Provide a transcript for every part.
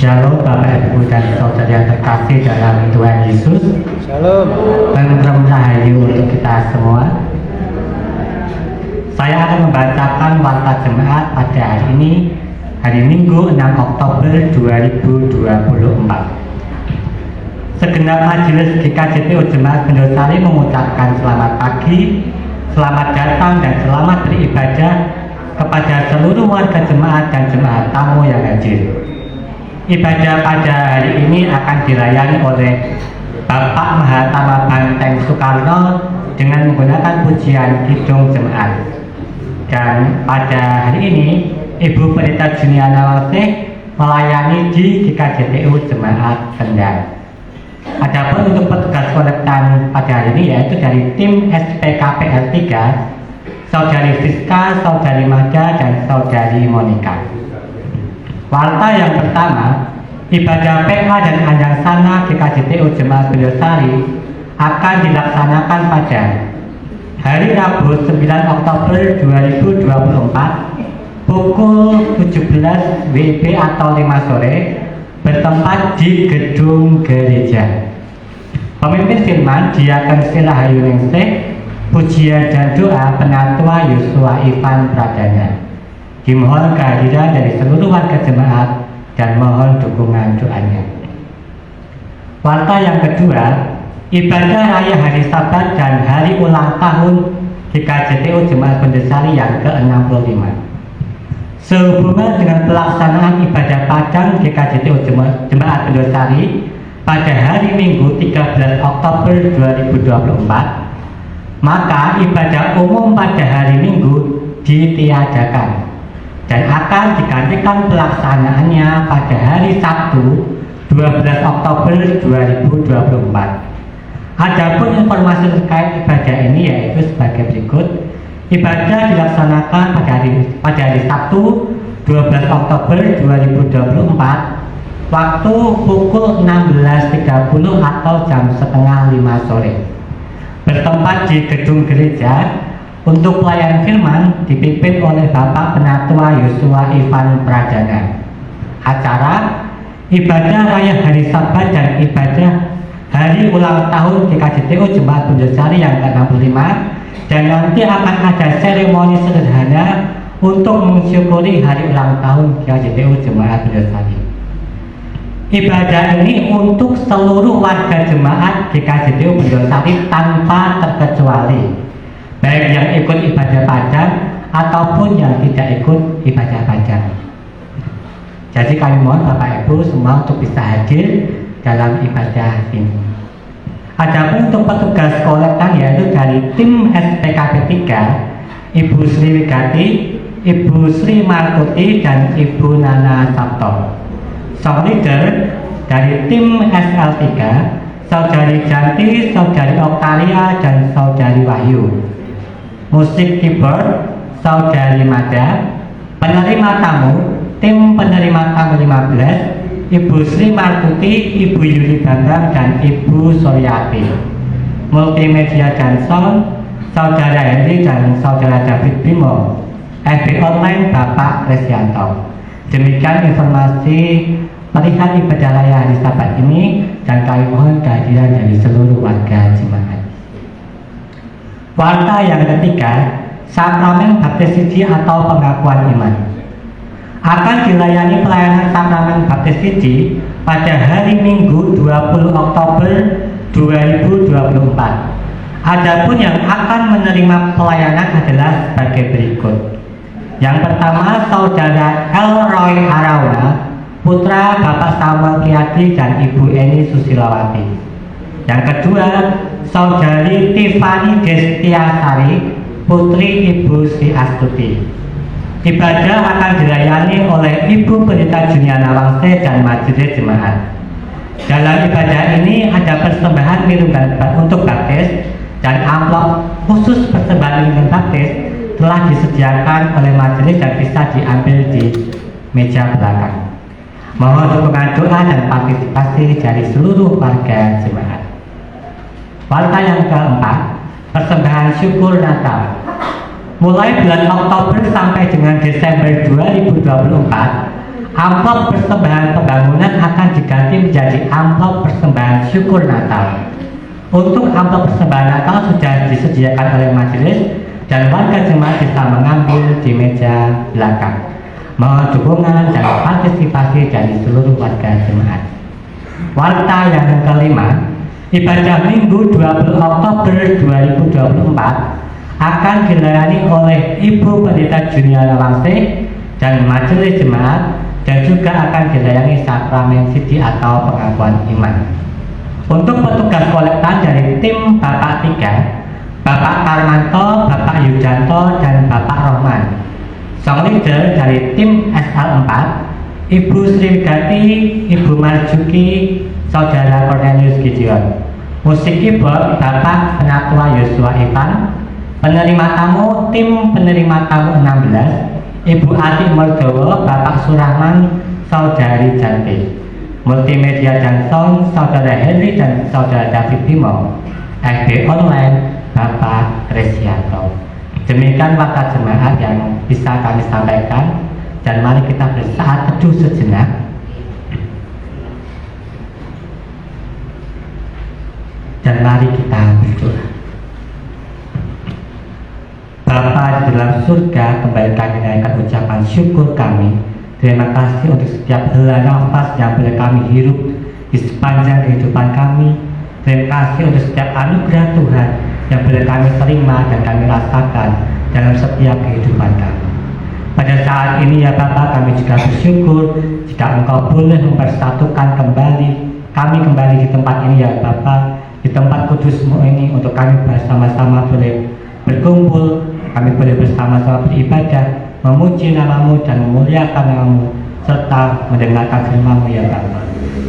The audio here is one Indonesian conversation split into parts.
Shalom Bapak Ibu dan Saudara yang terkasih dalam Tuhan Yesus. Shalom. Tentrem rahayu untuk kita semua. Saya akan membacakan warta jemaat pada hari ini, hari Minggu 6 Oktober 2024. Segenap majelis GKJTU Jemaat Bendosari mengucapkan selamat pagi, selamat datang dan selamat beribadah kepada seluruh warga jemaat dan jemaat tamu yang hadir. Ibadah pada hari ini akan dilayani oleh Bapak Mahatama Banteng Soekarno dengan menggunakan pujian Kidung Jemaat. Dan pada hari ini Ibu Pendeta Juniana Warsih melayani di GKJTU Jemaat Kendal. Adapun untuk petugas kolektan pada hari ini yaitu dari tim SPKPL 3, Saudari Siska, Saudari Maja, dan Saudari Monika. Warta yang pertama, ibadah PA dan Anjangsana GKJTU Jemaat Bendosari akan dilaksanakan pada hari Rabu 9 Oktober 2024 pukul 17 WIB atau 5 sore bertempat di gedung gereja. Pemimpin firman Diaken Silahayu Ningsih, pujian dan doa Penatua Yosua Ivan Pradana. Dimohon kehadiran dari seluruh warga jemaat dan mohon dukungan doanya. Warta yang kedua, ibadah raya hari Sabat dan hari ulang tahun GKJTU Jemaat Bendosari yang ke-65. Sehubungan dengan pelaksanaan ibadah Padang GKJTU Jemaat Bendosari pada hari Minggu 13 Oktober 2024, maka ibadah umum pada hari Minggu ditiadakan dan akan digantikan pelaksanaannya pada hari Sabtu 12 Oktober 2024. Adapun informasi terkait ibadah ini yaitu sebagai berikut. Ibadah dilaksanakan pada hari Sabtu 12 Oktober 2024 waktu pukul 16.30 atau jam setengah 5 sore bertempat di gedung gereja. Untuk pelayanan firman dipimpin oleh Bapak Penatua Yosua Ivan Pradana. Acara ibadah raya hari Sabat dan ibadah hari ulang tahun GKJTU Jemaat Bendosari yang ke-65, dan nanti akan ada seremoni sederhana untuk mensyukuri hari ulang tahun GKJTU Jemaat Bendosari. Ibadah ini untuk seluruh warga jemaat GKJTU Bendosari tanpa terkecuali, baik yang ikut ibadah Padang ataupun yang tidak ikut ibadah Padang. Jadi kami mohon Bapak Ibu semua untuk bisa hadir dalam ibadah ini. Adapun untuk petugas kolektan yaitu dari tim SPKP 3, Ibu Sri Wigati, Ibu Sri Martuti, dan Ibu Nana Sabto. Song leader dari tim SL3, Saudari Janti, Saudari Oktalia, dan Saudari Wahyu. Musik keyboard Saudari Mada. Penerima tamu tim penerima tamu 15, Ibu Sri Martuti, Ibu Yuli Bambang, dan Ibu Suryati. Multimedia dan sound Saudara Henry dan Saudara David Bimo. FB online Bapak Krisyanto. Demikian informasi melihat ibadah raya hari Sabat ini, dan kami mohon kehadiran dari seluruh warga jemaat. Warta yang ketiga, sakramen baptisisi atau pengakuan iman. Akan dilayani pelayanan sakramen baptisisi pada hari Minggu 20 Oktober 2024. Adapun yang akan menerima pelayanan adalah sebagai berikut. Yang pertama, Saudara Elroy Arawa, putra Bapak Samuel Kiyadi dan Ibu Eni Susilawati. Yang kedua, Saudari Tiffany Destiasari, putri Ibu Sri Astuti. Ibadah akan dilayani oleh Ibu Pendeta Juniana Warsih dan majelis jemaat. Dalam ibadah ini ada persembahan minuman untuk baptis, dan amplop khusus persembahan minuman baptis telah disediakan oleh majelis dan bisa diambil di meja belakang. Mohon dukungan doa dan partisipasi dari seluruh warga jemaat. Warta yang keempat, persembahan syukur Natal. Mulai bulan Oktober sampai dengan Desember 2024 amplop persembahan pembangunan akan diganti menjadi amplop persembahan syukur Natal. Untuk amplop persembahan Natal sudah disediakan oleh majelis dan warga jemaat bisa mengambil di meja belakang. Mohon dukungan dan partisipasi dari seluruh warga jemaat. Warta yang kelima, ibadah Minggu 20 Oktober 2024 akan dilayani oleh Ibu Pendeta Juniana Langsing dan majelis jemaat, dan juga akan dilayani sakramen siji atau pengakuan iman. Untuk petugas kolektan dari tim Bapak 3, Bapak Karmanto, Bapak Yujanto, dan Bapak Rohman. Song leader dari tim SL4, Ibu Sriwigati, Ibu Marjuki, Saudara Cornelius Gideon. Musik keyboard Bapak Penatua Yosua Ivan. Penerima tamu tim penerima tamu 16, Ibu Ati Mordowo, Bapak Surahman, Saudari Janti. Multimedia dan sound Saudara Henry dan Saudara David Bimo. FB online Bapak Kresianto. Demikian waktu jemaat yang bisa kami sampaikan, dan mari kita bersaat teduh sejenak. Dan mari kita berdoa. Bapa di dalam surga, kembali kami naikkan ucapan syukur kami. Terima kasih untuk setiap hela nafas yang boleh kami hirup di sepanjang kehidupan kami. Terima kasih untuk setiap anugerah Tuhan yang boleh kami terima dan kami rasakan dalam setiap kehidupan kami. Pada saat ini ya Bapa, kami juga bersyukur jika Engkau boleh mempersatukan kembali kami kembali di tempat ini ya Bapa, di tempat kudus-Mu ini, untuk kami bersama-sama boleh berkumpul, kami boleh bersama-sama beribadah, memuji nama-Mu dan memuliakan nama-Mu, serta mendengarkan firman-Mu ya Bapa.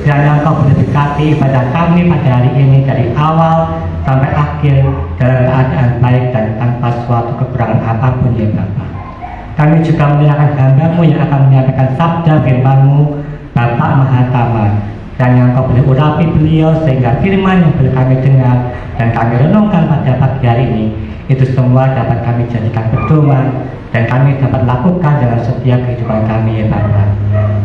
Kiranya Engkau boleh berkati ibadah kami pada hari ini dari awal sampai akhir dalam keadaan baik dan tanpa suatu kekurangan apapun ya Bapa. Kami juga menyerahkan hamba-Mu yang akan menyampaikan sabda firman-Mu, Bapak Mahatama. Kiranya Engkau boleh urapi beliau sehingga firman yang boleh kami dengar dan kami renungkan pada pagi hari ini, itu semua dapat kami jadikan pedoman dan kami dapat lakukan dalam setiap kehidupan kami ya Bapa.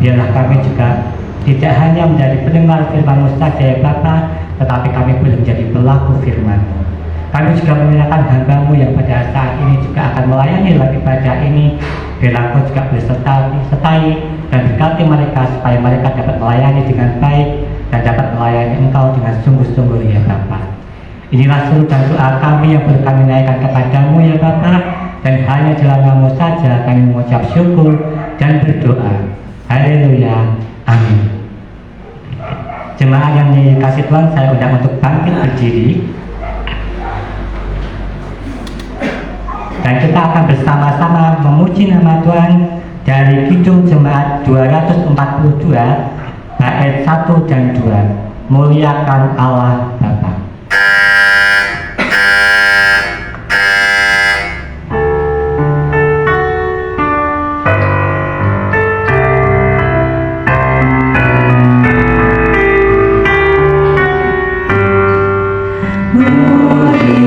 Biarlah kami juga tidak hanya menjadi pendengar firman-Mu saja ya Bapa, tetapi kami boleh menjadi pelaku firman-Mu. Kami juga menyerahkan hamba-Mu yang pada saat ini juga akan melayani dalam ibadah ini. Biarlah Engkau juga boleh sertai dan berkati mereka supaya mereka dapat melayani dengan baik dan dapat melayani Engkau dengan sungguh-sungguh ya Bapa. Inilah seluruh dan doa kami yang boleh kami naikkan kepadamu ya Bapa, dan hanya dalam nama-Mu saja kami mengucap syukur dan berdoa. Haleluya, amin. Jemaat yang dikasih Tuhan, saya undang untuk bangkit berdiri, dan kita akan bersama-sama memuji nama Tuhan dari Kidung Jemaat 242 bait 1 dan 2. Muliakan Allah Bapa. Gloria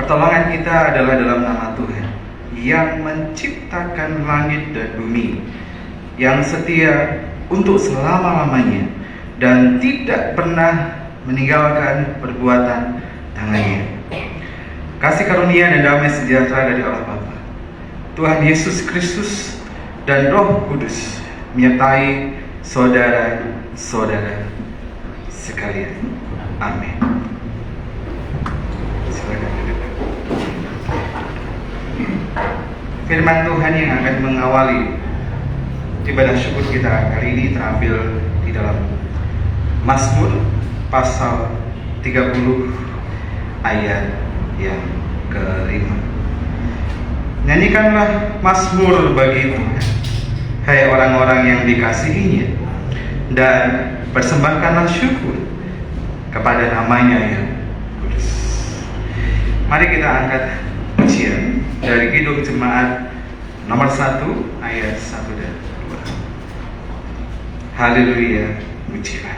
Pertolongan kita adalah dalam nama Tuhan yang menciptakan langit dan bumi, yang setia untuk selama-lamanya dan tidak pernah meninggalkan perbuatan tangannya. Kasih karunia dan damai sejahtera dari Allah Bapa, Tuhan Yesus Kristus, dan Roh Kudus menyertai saudara-saudara sekalian. Amin. Silakan. Firman Tuhan yang akan mengawali ibadah syukur kita kali ini terambil di dalam Mazmur pasal 30 ayat yang ke-5. Nyanyikanlah mazmur bagi Tuhan, hai orang-orang yang dikasihinya, dan persembahkanlah syukur kepada namanya yang kudus. Mari kita angkat pujian dari Kidung Jemaat nomor 1 ayat 1 dan 2. Haleluya, pujilah.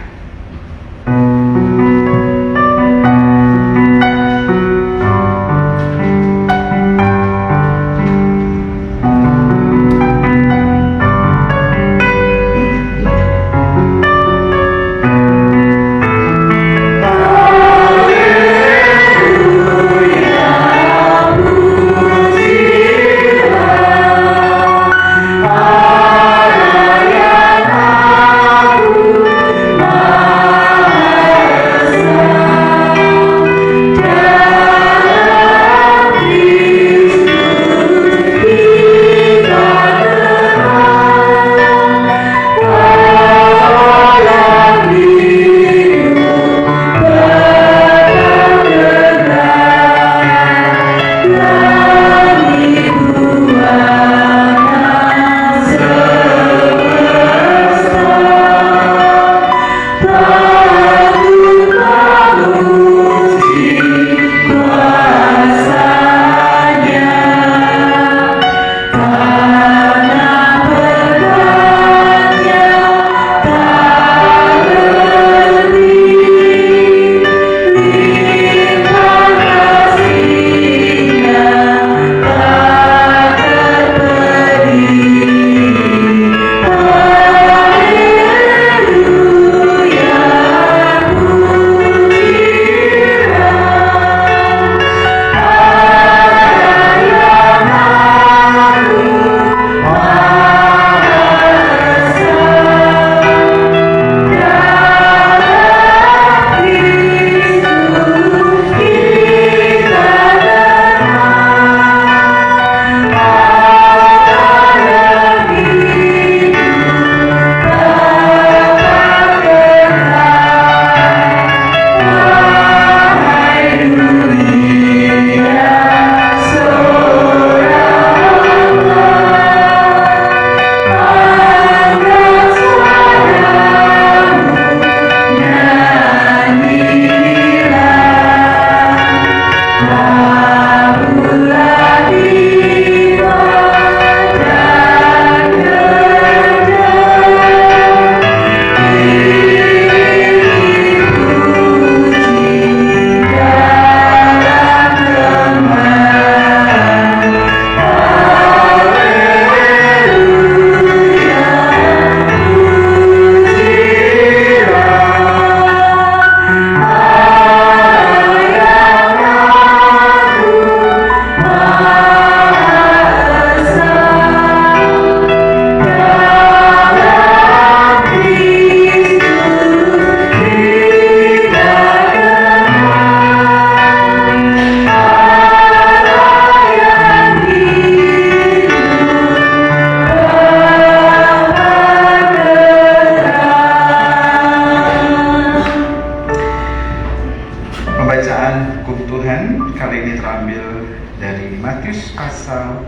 Matius pasal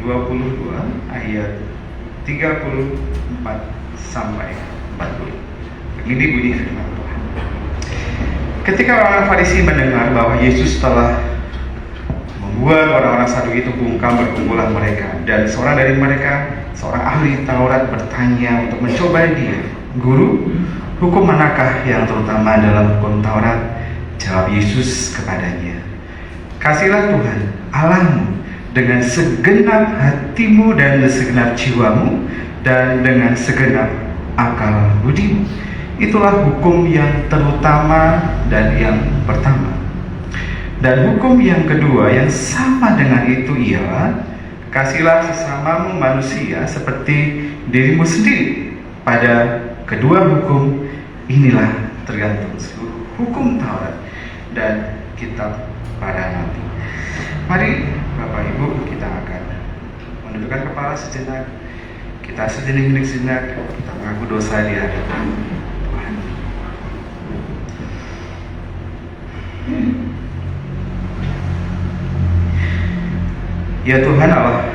22 ayat 34 sampai 40. Ini bunyi firman Tuhan. Ketika orang Farisi mendengar bahwa Yesus telah membuat orang-orang Saduki itu bungkam, berkumpulan mereka, dan seorang dari mereka, seorang ahli Taurat, bertanya untuk mencoba dia, "Guru, hukum manakah yang terutama dalam hukum Taurat?" Jawab Yesus kepadanya, Kasihlah Tuhan Allahmu dengan segenap hatimu dan segenap jiwamu dan dengan segenap akal budimu. Itulah hukum yang terutama dan yang pertama. Dan hukum yang kedua yang sama dengan itu ialah kasihlah sesamamu manusia seperti dirimu sendiri. Pada kedua hukum inilah tergantung seluruh hukum Taurat dan kitab para nabi. Mari Bapak Ibu, kita akan menundukkan kepala sejenak. Kita sejenak kita mengaku dosa di hadapan Tuhan. Ya Tuhan Allah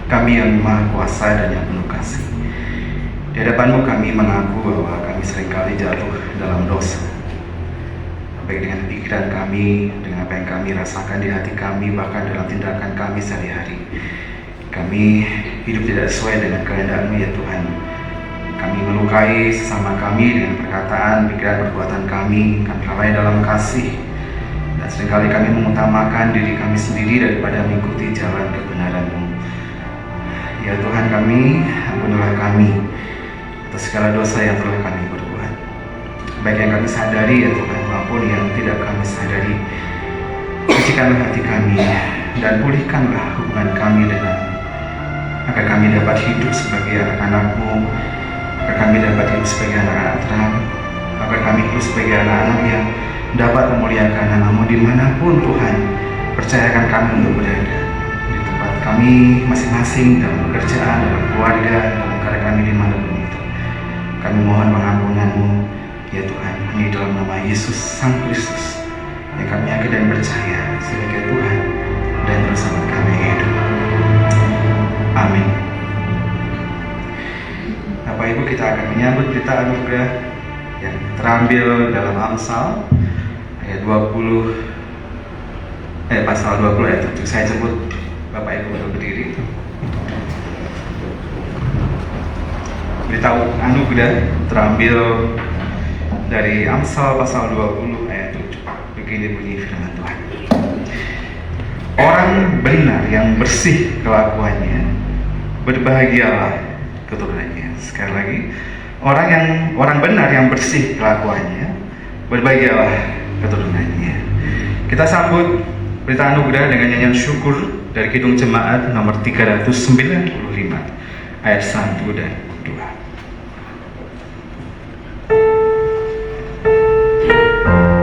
kami yang Maha Kuasa dan yang penuh kasih, di hadapan-Mu kami mengaku bahwa kami seringkali jatuh dalam dosa, baik dengan pikiran kami, dengan apa yang kami rasakan di hati kami, bahkan dalam tindakan kami sehari-hari. Kami hidup tidak sesuai dengan kehendak-Mu ya Tuhan. Kami melukai sesama kami dengan perkataan, pikiran, perbuatan kami lalai dalam kasih. Dan seringkali kami mengutamakan diri kami sendiri daripada mengikuti jalan kebenaran-Mu. Ya Tuhan kami, ampunilah kami atas segala dosa yang telah kami perbuat, baik yang kami sadari ya Tuhan maupun yang tidak kami sadari. Sucikanlah hati kami dan pulihkanlah hubungan kami dengan, agar kami dapat hidup sebagai anak-anak-Mu, agar kami dapat hidup sebagai anak-anak terang, agar kami hidup sebagai anak-anak yang dapat memuliakan nama-Mu dimanapun Tuhan percayakan kami untuk berada, di tempat kami masing-masing, dalam pekerjaan, dalam keluarga, dalam karya kami dimanapun itu. Kami mohon pengampunan-Mu ya Tuhan, hanya dalam nama Yesus Sang Kristus yang kami yakin dan percaya sebagai Tuhan dan bersama kami hidup. Amin. Bapak Ibu, kita akan menyambut berita anugerah yang terambil dalam Amsal ayat 20 pasal 20 ayat 7. Saya sebut Bapak Ibu untuk berdiri. Berita anugerah terambil dari Amsal pasal 20 ayat 7. Begini bunyi firman Tuhan. Orang benar yang bersih kelakuannya, berbahagialah keturunannya. Sekali lagi, orang benar yang bersih kelakuannya, berbahagialah keturunannya. Kita sambut berita anugerah dengan nyanyian syukur dari Kidung Jemaat nomor 395 ayat 1 dan 2. Amin.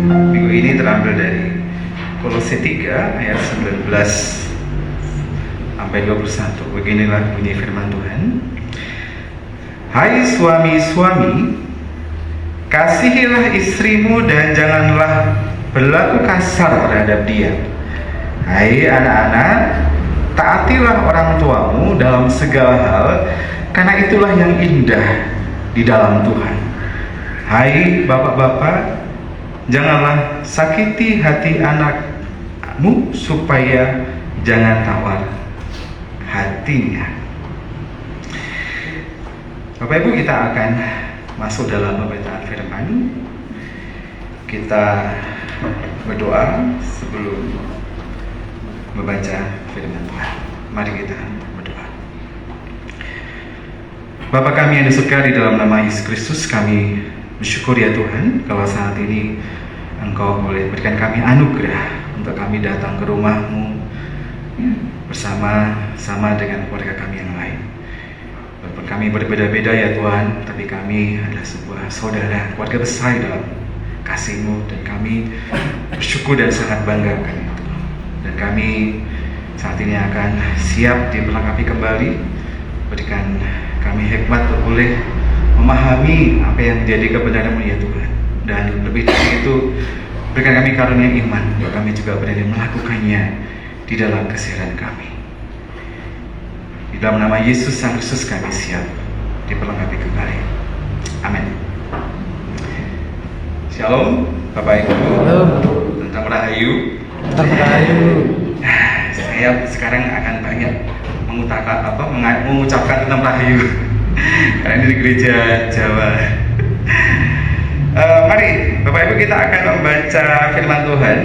minggu ini terambil dari Kolose 3 ayat 19 sampai 21. Beginilah bunyi firman Tuhan. Hai suami-suami, kasihilah istrimu dan janganlah berlaku kasar terhadap dia. Hai anak-anak, taatilah orang tuamu dalam segala hal, karena itulah yang indah di dalam Tuhan. Hai bapak-bapak, janganlah sakiti hati anakmu supaya jangan tawar hatinya. Bapak Ibu, kita akan masuk dalam pembacaan firman. Kita berdoa sebelum membaca firman Tuhan. Mari kita berdoa. Bapa kami yang di surga, di dalam nama Yesus Kristus kami bersyukur ya Tuhan, kalau saat ini Engkau boleh berikan kami anugerah untuk kami datang ke rumah-Mu bersama-sama dengan keluarga kami yang lain. Walaupun kami berbeda-beda ya Tuhan, tapi kami adalah sebuah saudara, keluarga besar dalam kasih-Mu, dan kami bersyukur dan sangat bangga akan itu. Dan kami saat ini akan siap diperlengkapi kembali. Berikan kami hikmat untuk boleh memahami apa yang menjadi kebenaran-Mu ya Tuhan. Dan lebih dari itu, berikan kami karunia iman, untuk kami juga berani melakukannya di dalam keseharian kami. Di dalam nama Yesus Kristus kami siap diperlengkapi kembali. Amin. Shalom Bapak Ibu. Tentang Rahayu. Saya sekarang akan banyak mengucapkan tentang Rahayu karena ini di gereja Jawa. Mari Bapak Ibu, kita akan membaca firman Tuhan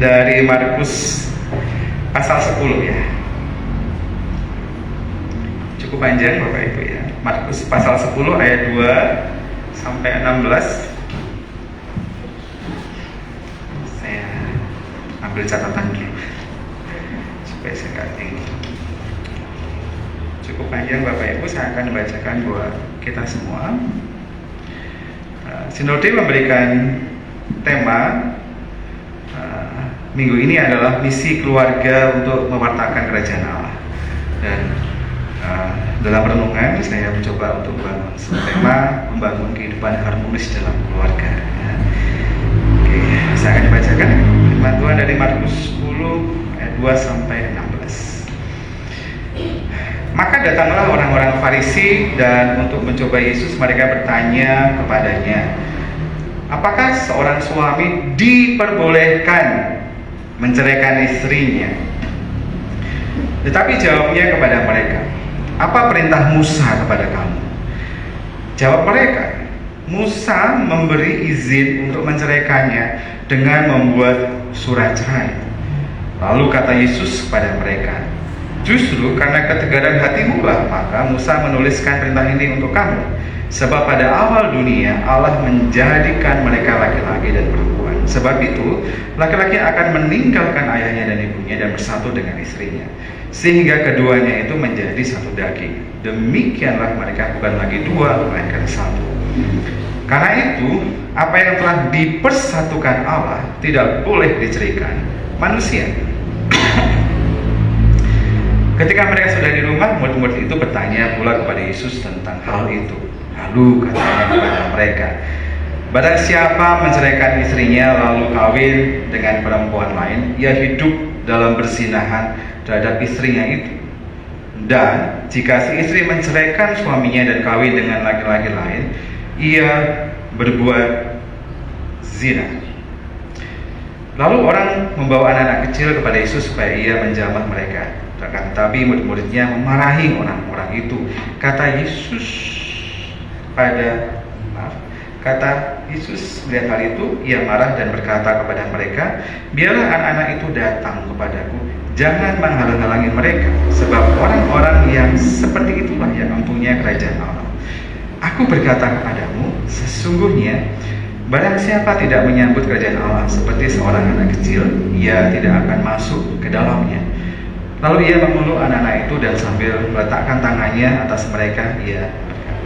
dari Markus pasal 10 ya. Cukup panjang Bapak Ibu ya. Markus pasal 10 ayat 2 sampai 16. Saya ambil catatan dulu supaya saya nggak tinggi. Cukup panjang Bapak Ibu, saya akan membacakan buat kita semua. Sinode memberikan tema minggu ini adalah misi keluarga untuk mewartakan kerajaan Allah. Dan dalam renungan saya mencoba untuk membangun tema membangun kehidupan harmonis dalam keluarga. Oke, saya akan bacakan firman Tuhan dari Markus 10 ayat 2 sampai 16. Maka datanglah orang-orang Farisi dan untuk mencoba Yesus mereka bertanya kepadanya, apakah seorang suami diperbolehkan menceraikan istrinya? Tetapi jawabnya kepada mereka, apa perintah Musa kepada kamu? Jawab mereka, Musa memberi izin untuk menceraikannya dengan membuat surat cerai. Lalu kata Yesus kepada mereka, justru karena ketegaran hatimu lah maka Musa menuliskan perintah ini untuk kamu. Sebab pada awal dunia Allah menjadikan mereka laki-laki dan perempuan. Sebab itu laki-laki akan meninggalkan ayahnya dan ibunya dan bersatu dengan istrinya, sehingga keduanya itu menjadi satu daging. Demikianlah mereka bukan lagi dua, melainkan satu. Karena itu apa yang telah dipersatukan Allah tidak boleh diceraikan manusia. Ketika mereka sudah di rumah, murid-murid itu bertanya pula kepada Yesus tentang hal itu. Lalu katanya kepada mereka, barang siapa menceraikan istrinya lalu kawin dengan perempuan lain, ia hidup dalam perzinahan terhadap istrinya itu. Dan jika si istri menceraikan suaminya dan kawin dengan laki-laki lain, ia berbuat zina. Lalu orang membawa anak-anak kecil kepada Yesus supaya ia menjamah mereka. Tetapi murid-muridnya memarahi orang-orang itu. Kata Yesus melihat hal itu, ia marah dan berkata kepada mereka, biarlah anak-anak itu datang kepadaku, jangan menghalang-halangi mereka, sebab orang-orang yang seperti itulah yang mempunyai kerajaan Allah. Aku berkata kepadamu, sesungguhnya barang siapa tidak menyambut kerajaan Allah seperti seorang anak kecil, ia tidak akan masuk ke dalamnya. Lalu ia memeluk anak-anak itu dan sambil meletakkan tangannya atas mereka, ia berkata,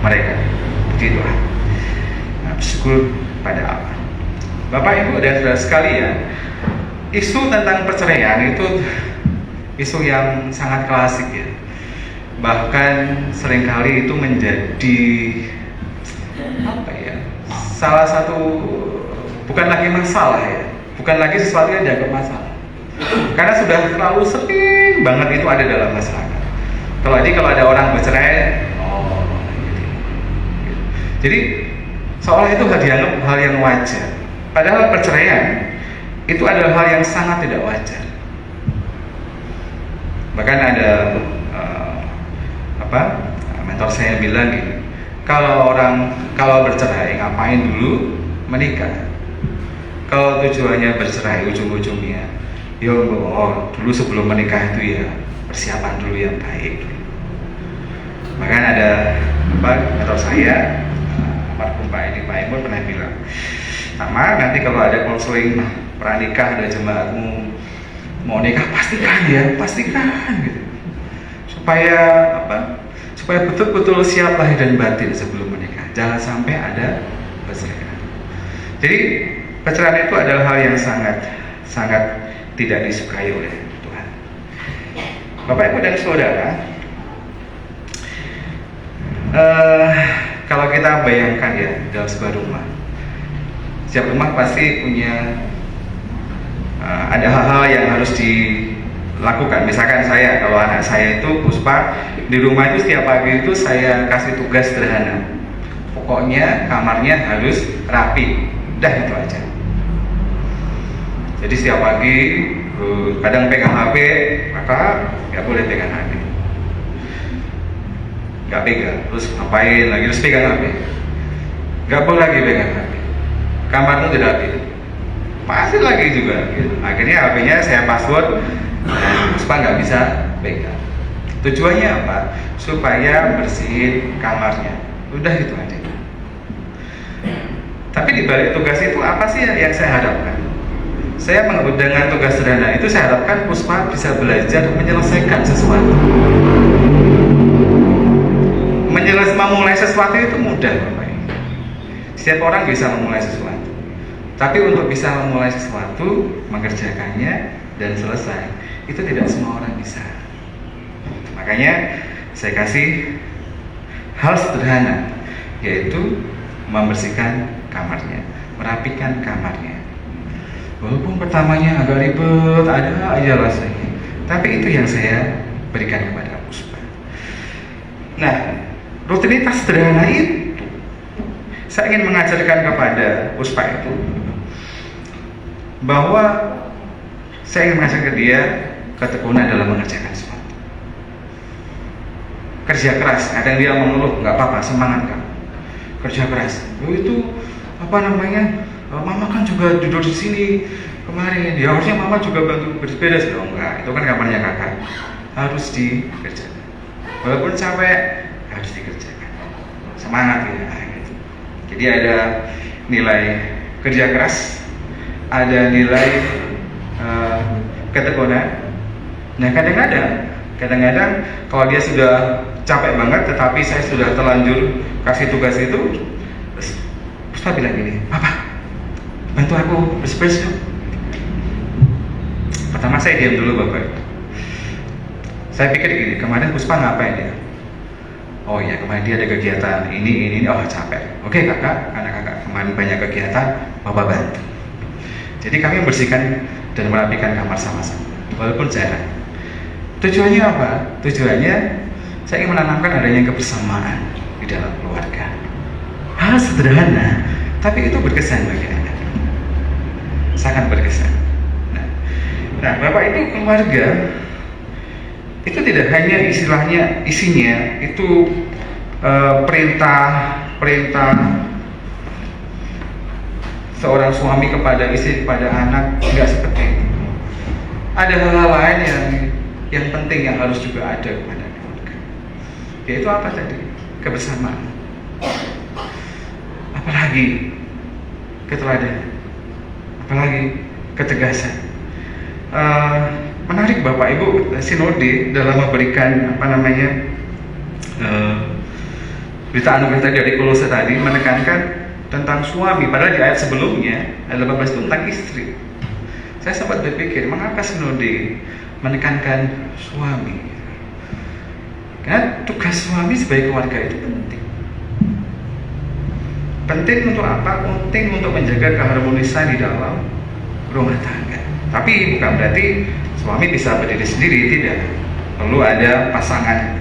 mereka, puji Tuhan. Bersyukur pada Allah. Bapak Ibu dan saudara sekalian, isu tentang perceraian itu isu yang sangat klasik ya. Bahkan seringkali itu menjadi apa ya? Salah satu, bukan lagi masalah ya. Bukan lagi sesuatu yang dianggap masalah. Karena sudah terlalu sering banget itu ada dalam masyarakat. Kalau ada orang bercerai, gitu. Jadi seolah itu dianggap hal yang wajar. Padahal perceraian itu adalah hal yang sangat tidak wajar. Bahkan ada mentor saya bilang gini, kalau bercerai ngapain dulu menikah? Kalau tujuannya bercerai ujung-ujungnya, dulu sebelum menikah itu ya persiapan dulu yang baik. Bahkan ada mentor saya, almarhum Pak Edi Pak Imur pernah bilang, sama nanti kalau ada konseling pranikah ada jemaatmu mau nikah pastikan gitu, supaya betul-betul siap lahir dan batin sebelum menikah, jangan sampai ada perceraian. Jadi perceraian itu adalah hal yang sangat tidak disukai oleh Tuhan. Bapak Ibu dan Saudara, kalau kita bayangkan ya dalam sebuah rumah, setiap rumah pasti punya ada hal-hal yang harus dilakukan. Misalkan saya, kalau anak saya itu Puspa, di rumah itu setiap pagi itu saya kasih tugas sederhana. Pokoknya kamarnya harus rapi, udah itu aja. Jadi setiap pagi kadang pegang HP, maka nggak boleh pegang HP. Nggak pegang, terus ngapain lagi, terus pegang HP. Nggak boleh lagi pegang HP. Kamarnya tidak rapi, masih lagi juga. Gitu. Akhirnya HP-nya saya password, dan Puspa nggak bisa pegang. Tujuannya apa? Supaya bersihin kamarnya. Udah itu aja. Tapi di balik tugas itu apa sih yang saya harapkan? Saya dengan tugas sederhana itu saya harapkan Puspa bisa belajar menyelesaikan sesuatu. Memulai sesuatu itu mudah, Bapak Ibu. Setiap orang bisa memulai sesuatu. Tapi untuk bisa memulai sesuatu, mengerjakannya dan selesai, itu tidak semua orang bisa. Makanya saya kasih hal sederhana, yaitu membersihkan kamarnya, merapikan kamarnya. Walaupun pertamanya agak ribet, ada aja rasanya, tapi itu yang saya berikan kepada Puspa. Nah, rutinitas sederhana itu saya ingin mengajarkan kepada Puspa itu bahwa saya ingin mengajarkan dia ketekunan dalam mengerjakan sesuatu. Kerja keras, kadang dia mengeluh, nggak apa-apa, semangat kan. Kerja keras, itu mama kan juga duduk di sini kemarin, ya harusnya mama juga bantu beres-beres. Enggak, itu kan kamarnya kakak, harus dikerjakan. Walaupun capek, harus dikerjakan. Semangat ya. Gitu. Jadi ada nilai kerja keras, ada nilai ketekunan. Nah kadang-kadang kalau dia sudah capek banget, tetapi saya sudah terlanjur kasih tugas itu, terus Puspa bilang gini, Papa, bantu aku beres-beres dong. Pertama saya diam dulu, Bapak. Saya pikir gini, kemarin Puspa ngapain ya? Oh iya, kemarin dia ada kegiatan ini, oh capek. Oke kakak, karena kakak kemarin banyak kegiatan, Bapak bantu. Jadi kami membersihkan dan merapikan kamar sama-sama, walaupun jarang. Tujuannya apa? Tujuannya saya ingin menanamkan adanya kebersamaan di dalam keluarga. Hal sederhana, tapi itu berkesan bagi anak. Sangat berkesan. Nah, Bapak itu keluarga itu tidak hanya isinya itu perintah seorang suami kepada istri, kepada anak, tidak seperti itu. Ada hal-hal lain yang penting yang harus juga ada kepada keluarga. Yaitu apa tadi? Kebersamaan. Apalagi keteladanan. Apalagi ketegasan. Menarik Bapak Ibu, sinode dalam memberikan berita anugerah dari Kolose tadi menekankan tentang suami, padahal di ayat sebelumnya ayat 18 itu tentang istri. Saya sempat berpikir, mengapa sinode menekankan suami? Karena tugas suami sebagai keluarga itu penting. Penting untuk apa? Penting untuk menjaga keharmonisan di dalam rumah tangga. Tapi bukan berarti suami bisa berdiri sendiri, tidak. Perlu ada pasangan,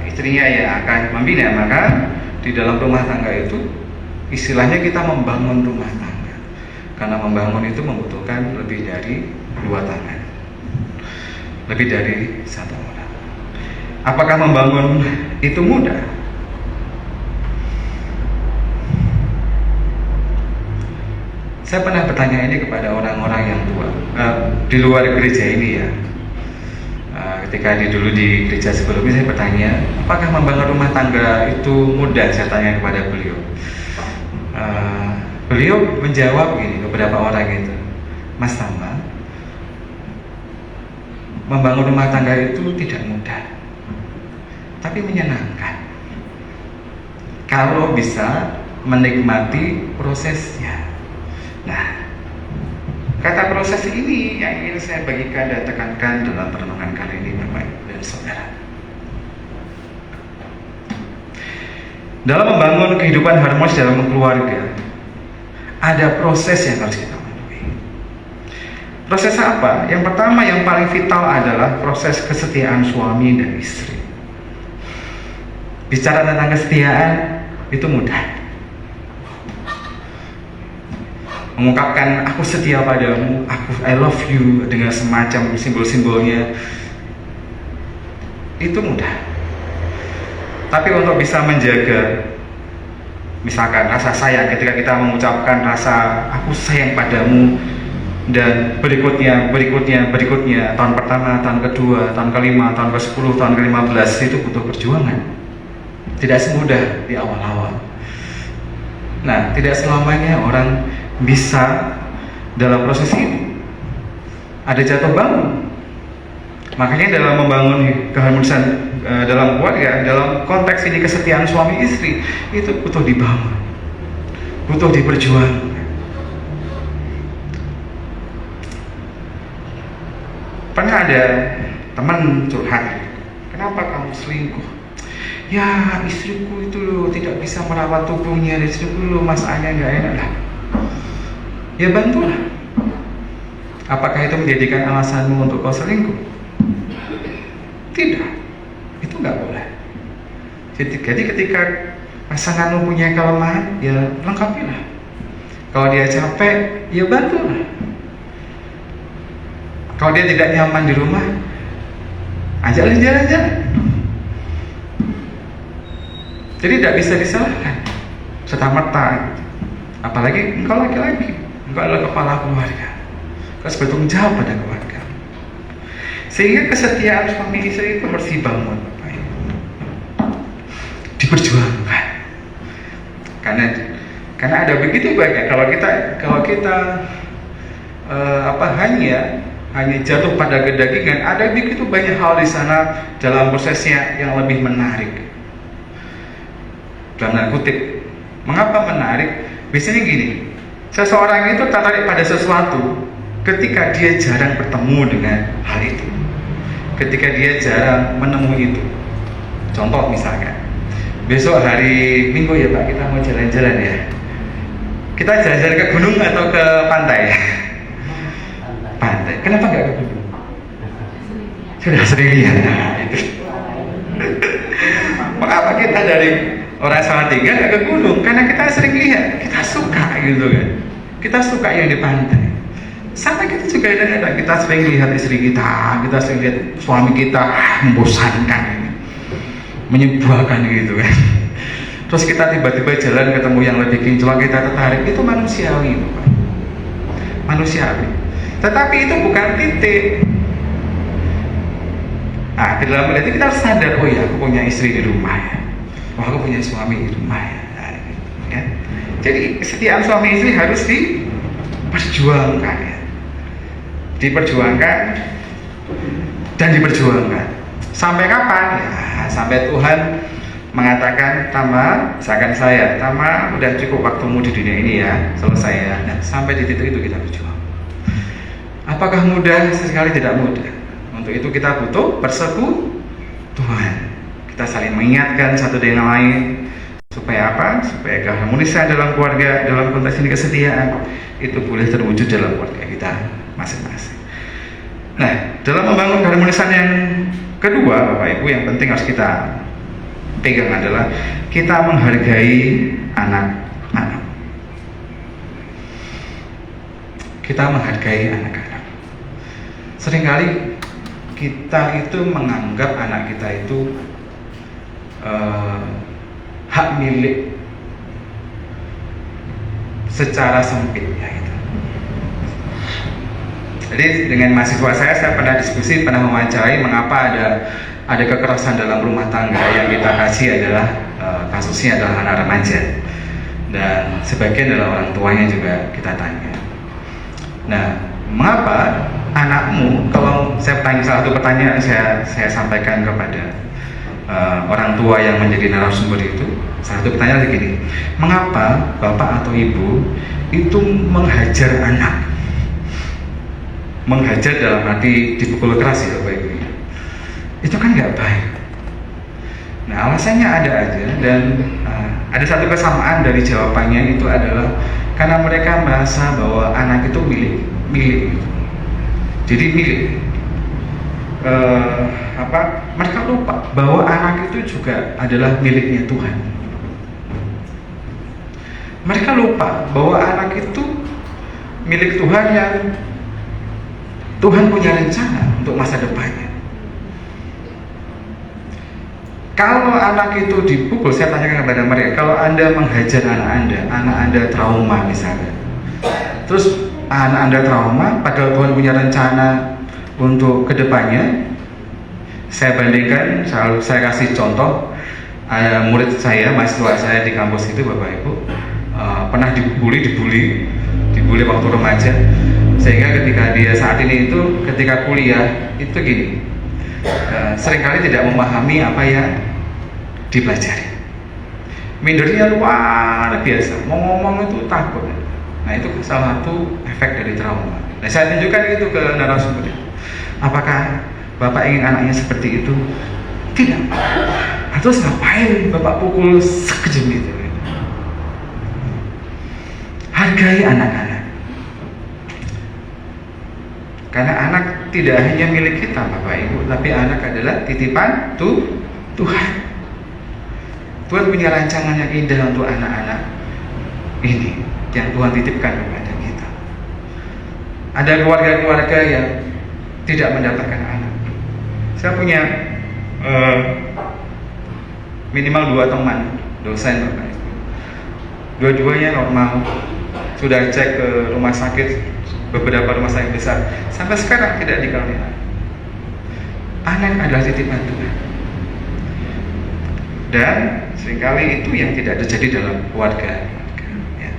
istrinya yang akan membina. Maka di dalam rumah tangga itu istilahnya kita membangun rumah tangga. Karena membangun itu membutuhkan lebih dari dua tangan, lebih dari satu orang. Apakah membangun itu mudah? Saya pernah bertanya ini kepada orang-orang yang tua di luar gereja ini ya. Ketika dulu di gereja sebelumnya saya bertanya, apakah membangun rumah tangga itu mudah? Saya tanya kepada beliau. Beliau menjawab gini, beberapa orang itu, Mas Tama, membangun rumah tangga itu tidak mudah, tapi menyenangkan kalau bisa menikmati prosesnya. Nah, kata proses ini yang ingin saya bagikan dan tekankan dalam perenungan kali ini, Bapak dan Saudara. Dalam membangun kehidupan harmonis dalam keluarga, ada proses yang harus kita lalui. Proses apa? Yang pertama, yang paling vital adalah proses kesetiaan suami dan istri. Bicara tentang kesetiaan itu mudah. Mengungkapkan aku setia padamu, I love you dengan semacam simbol-simbolnya itu mudah. Tapi untuk bisa menjaga misalkan rasa sayang, ketika kita mengucapkan rasa aku sayang padamu, dan berikutnya tahun pertama, tahun kedua, tahun kelima, tahun ke-10, tahun ke-15 itu butuh perjuangan. Tidak semudah di awal-awal. Nah, tidak selamanya orang bisa dalam proses ini. Ada jatuh bangun. Makanya dalam membangun keharmonisan dalam keluarga, dalam konteks ini kesetiaan suami istri itu butuh dibangun, butuh diperjuangkan. Pernah ada teman curhat, kenapa kamu selingkuh? Ya istriku itu loh tidak bisa merawat tubuhnya, istriku loh masakannya nggak enak lah. Ya bantulah. Apakah itu menjadikan alasanmu untuk kau selingkuh? Tidak, itu nggak boleh. Jadi ketika pasanganmu punya kelemahan, ya lengkapilah. Kalau dia capek, ya bantulah. Kalau dia tidak nyaman di rumah, ajaklah jalan-jalan. Jadi tidak bisa disalahkan serta-merta. Apalagi engkau laki-laki, engkau adalah kepala keluarga, engkau harus bertanggung jawab pada keluarga. Sehingga kesetiaan suami istri itu harus dibangun, Bapak Ibu, diperjuangkan. Karena ada begitu banyak kalau kita hanya jatuh pada kedagingan, ada begitu banyak hal di sana dalam prosesnya yang lebih menarik. Dalam tanda kutip, mengapa menarik? Biasanya gini, seseorang itu tertarik pada sesuatu ketika dia jarang bertemu dengan hal itu, ketika dia jarang menemui itu. Contoh misalkan, besok hari Minggu ya Pak, kita mau jalan-jalan ya. Kita jalan-jalan ke gunung atau ke pantai? Pantai. Kenapa nggak ke gunung? Sudah sering lihat. Nah, itu. Mengapa kita dari orang Salatiga nggak ke gunung? Karena kita sering lihat, kita suka gitu kan. Kita suka yang di pantai. Sampai kita juga ada, kita sering lihat istri kita sering lihat suami kita membosankan, menyibukkan gitu kan. Terus kita tiba-tiba jalan ketemu yang lebih kinclong, kita tertarik. Itu manusiawi, Bapak. Manusiawi. Tetapi itu bukan titik. Di dalam hal itu kita harus sadar, oh ya, aku punya istri di rumah ya. Oh, aku punya suami di rumah ya. Ya. Jadi kesetiaan suami istri harus diperjuangkan ya. Diperjuangkan dan diperjuangkan. Sampai kapan? Ya, sampai Tuhan mengatakan, Tama, misalkan saya, Tama udah cukup waktumu di dunia ini ya, selesai ya. Nah, sampai di titik itu kita berjuang. Apakah mudah? Sekali tidak mudah. Untuk itu kita butuh persekutuan. Kita saling mengingatkan satu dengan lain. Supaya apa? Supaya keharmonisan dalam keluarga, dalam konteks ini kesetiaan, itu boleh terwujud dalam keluarga kita masing-masing. Nah, dalam membangun keharmonisan yang kedua, Bapak Ibu, yang penting harus kita pegang adalah kita menghargai anak-anak. Kita menghargai anak-anak. Seringkali kita itu menganggap anak kita itu hak milik secara sempit ya gitu. Jadi dengan mahasiswa saya pernah diskusi, pernah mewawancarai mengapa ada kekerasan dalam rumah tangga. Yang kita kasih adalah kasusnya adalah anak remaja, dan sebagian adalah orang tuanya juga kita tanya. Nah, mengapa anakmu, kalau saya tanya salah satu pertanyaan saya sampaikan kepada orang tua yang menjadi narasumber itu, salah satu pertanyaan begini, mengapa bapak atau ibu itu menghajar anak? Menghajar dalam arti dipukul keras ya Bapak Ibu. Itu kan nggak baik. Nah, alasannya ada aja, dan ada satu kesamaan dari jawabannya itu adalah karena mereka merasa bahwa anak itu milik. Jadi milik. Mereka lupa bahwa anak itu juga adalah miliknya Tuhan. Mereka lupa bahwa anak itu milik Tuhan, yang Tuhan punya rencana untuk masa depannya. Kalau anak itu dipukul, saya tanyakan kepada mereka, kalau Anda menghajar anak Anda trauma misalnya, terus anak Anda trauma, padahal Tuhan punya rencana untuk kedepannya. Saya bandingkan, saya kasih contoh, murid saya, mahasiswa saya di kampus itu Bapak Ibu, pernah dibully waktu remaja, sehingga ketika dia saat ini itu ketika kuliah itu gini, seringkali tidak memahami apa yang dipelajari, mindernya luar biasa, mau ngomong itu takut. Nah, itu salah satu efek dari trauma. Nah, saya tunjukkan itu ke narasumber. Apakah Bapak ingin anaknya seperti itu? Tidak. Terus ngapain Bapak pukul sekejam itu? Hargai anak-anak. Karena anak tidak hanya milik kita Bapak Ibu, tapi anak adalah titipan Tuhan. Tuhan punya rancangan yang indah untuk anak-anak ini yang Tuhan titipkan kepada kita. Ada keluarga-keluarga yang tidak mendapatkan anak. Saya punya minimal 2 teman dosen Bapak Ibu. Dua-duanya normal. Sudah cek ke rumah sakit, beberapa rumah sakit besar, sampai sekarang tidak dikaruniai. Anak adalah titipan Tuhan. Dan seringkali itu yang tidak terjadi dalam keluarga. Ya.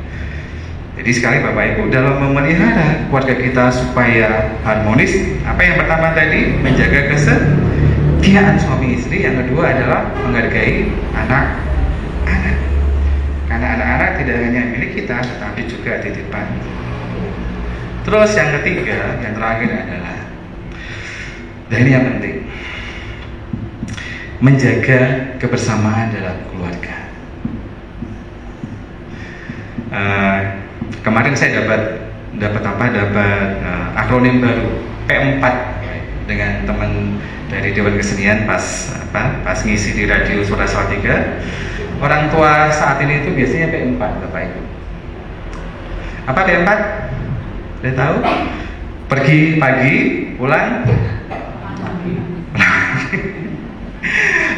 Jadi sekali Bapak Ibu, dalam memelihara keluarga kita supaya harmonis, apa yang pertama tadi, menjaga kesetiaan suami istri. Yang kedua adalah menghargai anak-anak. Karena anak-anak tidak hanya milik kita, tetapi juga titipan. Terus yang ketiga, yang terakhir adalah, dan ini yang penting, menjaga kebersamaan dalam keluarga. Kemarin saya dapat akronim baru P4 dengan teman dari Dewan Kesenian pas ngisi di radio Suara Salatiga. Orang tua saat ini itu biasanya P4 Bapak Ibu. Apa P4? Udah tahu? Pergi pagi, pulang pagi.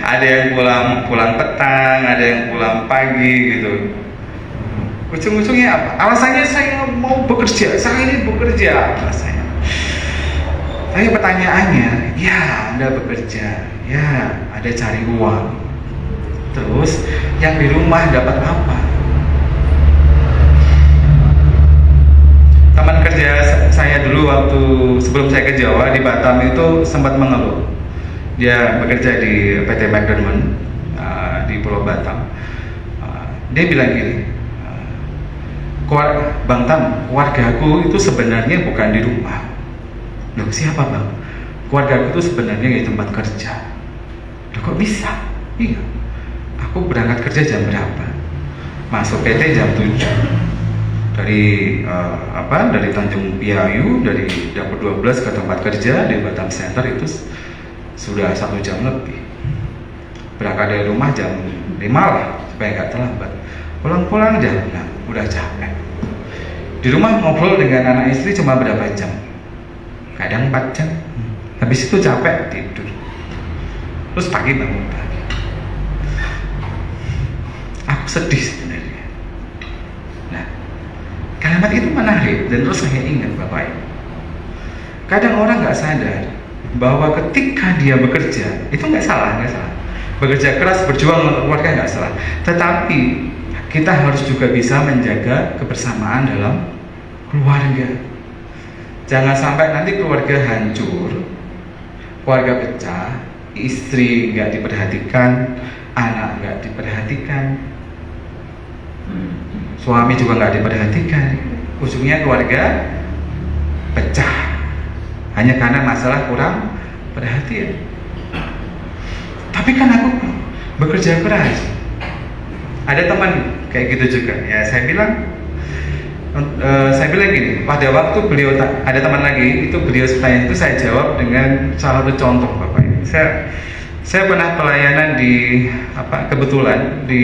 Ada yang pulang petang, ada yang pulang pagi gitu. Ujung-ujungnya apa? Alasannya saya mau bekerja, saya ini bekerja alasannya. Tapi pertanyaannya, ya Anda bekerja, ya ada cari uang. Terus yang di rumah dapat apa? Teman kerja saya dulu waktu sebelum saya ke Jawa di Batam itu sempat mengeluh. Dia bekerja di PT McDermott di Pulau Batam. Dia bilang gini, Bang Tam, keluargaku itu sebenarnya bukan di rumah. Loh, siapa Bang? Keluargaku itu sebenarnya di tempat kerja. Loh, kok bisa? Iya, aku berangkat kerja jam berapa? Masuk PT jam 7. Dari dari Tanjung Piayu, dari dapur 12 ke tempat kerja di Batam Center itu sudah 1 jam lebih. Berangkat dari rumah jam 5 lah supaya nggak terlambat. Pulang-pulang jam 6, udah capek. Di rumah ngobrol dengan anak istri cuma berapa jam? Kadang 4 jam. Habis itu capek tidur. Terus pagi bangun pagi. Aku sedih sebenarnya. Nah, kalimat itu menarik dan terus saya ingat Bapak Ibu. Kadang orang nggak sadar bahwa ketika dia bekerja itu nggak salah. Bekerja keras, berjuang untuk keluarga nggak salah. Tetapi kita harus juga bisa menjaga kebersamaan dalam keluarga. Jangan sampai nanti keluarga hancur, keluarga pecah, istri nggak diperhatikan, anak nggak diperhatikan, suami juga nggak diperhatikan. Ujungnya keluarga pecah hanya karena masalah kurang perhatian. Tapi kan aku bekerja keras. Ada teman kayak gitu juga. Ya saya bilang gini. Pada waktu beliau ada teman lagi itu beliau tanya itu saya jawab dengan salah satu contoh Bapak ini. Saya pernah pelayanan di kebetulan di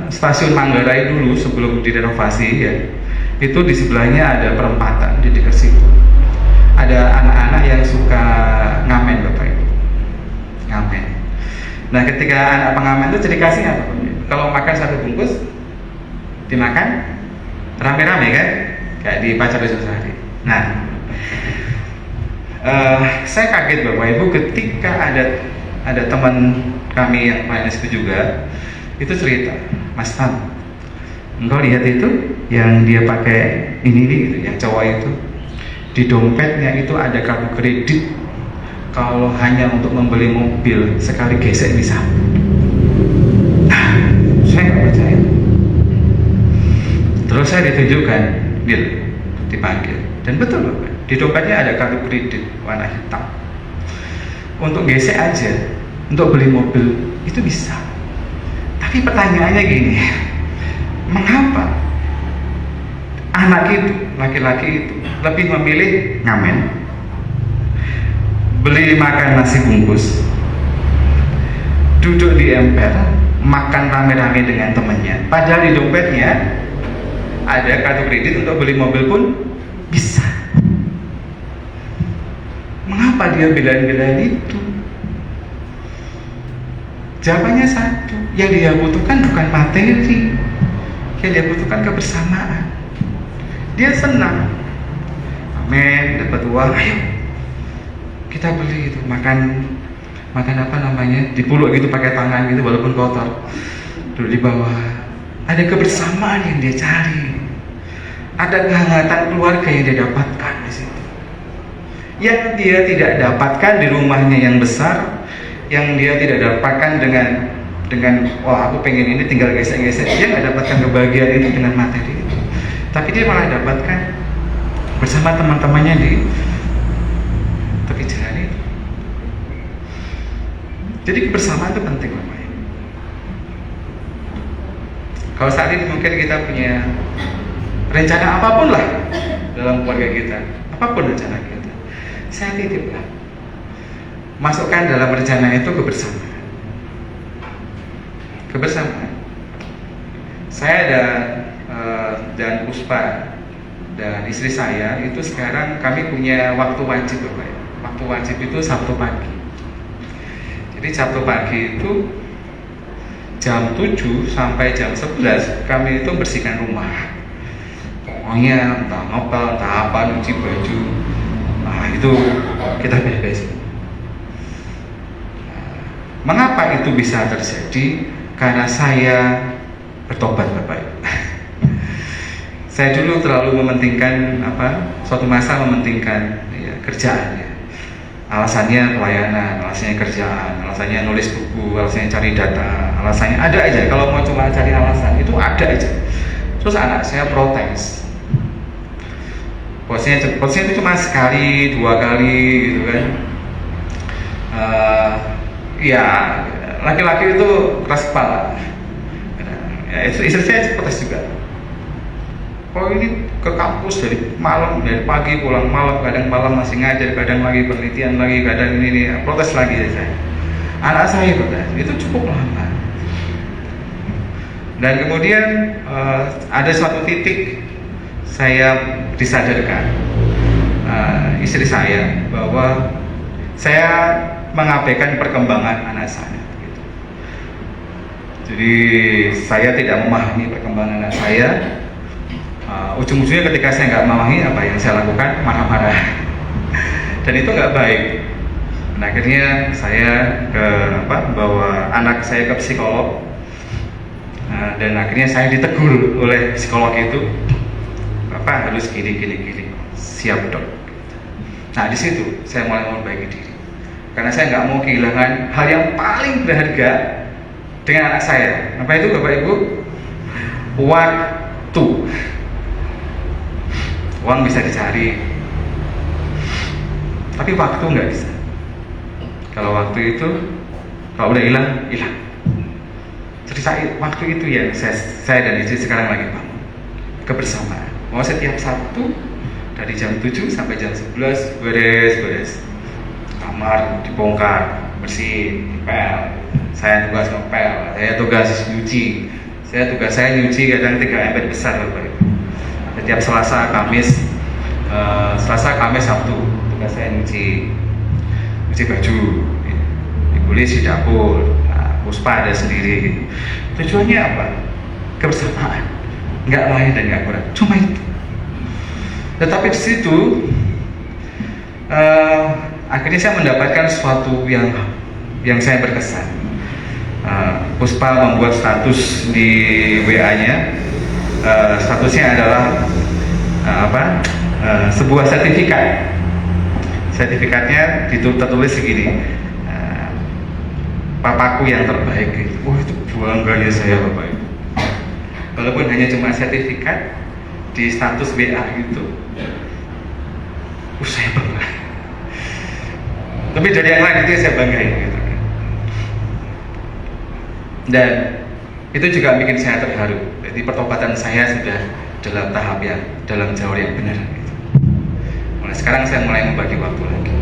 stasiun Manggarai dulu sebelum direnovasi ya. Itu di sebelahnya ada perempatan di dekat situ. Ada anak-anak yang suka ngamen Bapak Ibu. Ngamen. Nah ketika anak pengamen itu ciri khasnya apa? Kalau makan 1 bungkus dimakan rame-rame kan? Kayak di Pacar Sehari. Nah saya kaget Bapak Ibu ketika ada teman kami yang main itu juga itu cerita, Mas Tam, engkau lihat itu yang dia pakai ini gitu, yang cowok itu di dompetnya itu ada kartu kredit. Kalau hanya untuk membeli mobil sekali gesek bisa. Nah, saya nggak percaya. Terus saya ditunjukkan, dipanggil, dan betul Bapak, di dompetnya ada kartu kredit warna hitam. Untuk gesek aja, untuk beli mobil itu bisa. Tapi pertanyaannya gini, mengapa anak itu, laki-laki itu lebih memilih ngamen, beli makan nasi bungkus, duduk di emper, makan rame-rame dengan temannya, padahal di dompetnya ada kartu kredit untuk beli mobil pun bisa. Mengapa dia belain-belain itu? Jawabannya satu, yang dia butuhkan bukan materi, yang dia butuhkan kebersamaan. Dia senang, amin, dapat uang, ayo kita beli itu, makan apa namanya, dipeluk gitu pakai tangan gitu walaupun kotor, duduk di bawah. Ada kebersamaan yang dia cari, ada kehangatan keluarga yang dia dapatkan di situ, yang dia tidak dapatkan di rumahnya yang besar, yang dia tidak dapatkan dengan wah aku pengen ini tinggal gesek-gesek. Dia nggak dapatkan kebahagiaan itu dengan materi itu, tapi dia malah dapatkan bersama teman-temannya di tepi jalan itu. Jadi kebersamaan itu penting Bapak. Kalau saat ini mungkin kita punya rencana apapun lah dalam keluarga kita, apapun rencana kita, saya titiplah, masukkan dalam rencana itu kebersamaan. Kebersamaan. Saya dan Puspa dan istri saya itu sekarang kami punya waktu wajib Bapak. Waktu wajib itu Sabtu pagi. Jadi Sabtu pagi itu jam 7 sampai jam 11 kami itu bersihkan rumah. Pokoknya entah ngepel, entah apa, nyuci baju. Nah itu kita beresin. Mengapa itu bisa terjadi? Karena saya bertobat Bapak. Saya dulu terlalu mementingkan suatu masa mementingkan ya, kerjaannya. alasannya pelayanan, alasannya kerjaan, alasannya nulis buku, alasannya cari data, alasannya ada aja. Kalau mau cuma cari alasan itu ada aja. Terus anak saya protes. Posnya itu cuma sekali, 2 kali gitu kan. Ya laki-laki itu keras kepala. Ya, istri saya protes juga. Oh ini ke kampus dari pagi pulang malam, kadang malam masih ngajar, kadang lagi penelitian lagi, kadang ini protes lagi ya saya. Anak saya protes, itu cukup lama. Dan kemudian ada suatu titik saya disadarkan istri saya bahwa saya mengabaikan perkembangan anak saya. Gitu. Jadi saya tidak memahami perkembangan anak saya. Ujung-ujungnya ketika saya nggak memahami apa yang saya lakukan, marah-marah. Dan itu nggak baik. Nah, akhirnya saya bawa anak saya ke psikolog. Dan akhirnya saya ditegur oleh psikolog itu, Bapak harus gini. Siap dok. Nah di situ saya mulai memperbaiki diri. Karena saya nggak mau kehilangan hal yang paling berharga dengan anak saya. Apa itu Bapak Ibu? Waktu. Uang bisa dicari, tapi waktu nggak bisa. Kalau waktu itu, kalau udah hilang. Jadi waktu itu ya saya dan istri sekarang lagi bangun kebersamaan. Mau setiap Sabtu dari jam 7 sampai jam 11 beres kamar dibongkar, bersihin, ngepel. Saya tugas ngepel, saya tugas nyuci. Tugas saya nyuci kadang 3 ember besar Bapak Ibu. Setiap Selasa, Kamis, Sabtu tugas saya nyuci baju, ditulis di dapur. Nah, Puspa ada sendiri gitu. Tujuannya apa? Kebersamaan, nggak lain dan nggak kurang, cuma itu. Tetapi di situ akhirnya saya mendapatkan sesuatu yang saya berkesan. Puspa membuat status di WA-nya. Statusnya adalah sebuah sertifikat. Sertifikatnya tertulis segini, papaku yang terbaik. Gitu. Itu bangganya saya Bapak Ibu. Walaupun hanya cuma sertifikat di status WA gitu, saya bangga. Tapi dari yang lain itu saya banggain gitu. Dan itu juga bikin saya terharu. Jadi pertobatan saya sudah dalam tahap dalam jalur yang benar. Gitu. Mulai sekarang saya mulai membagi waktu lagi.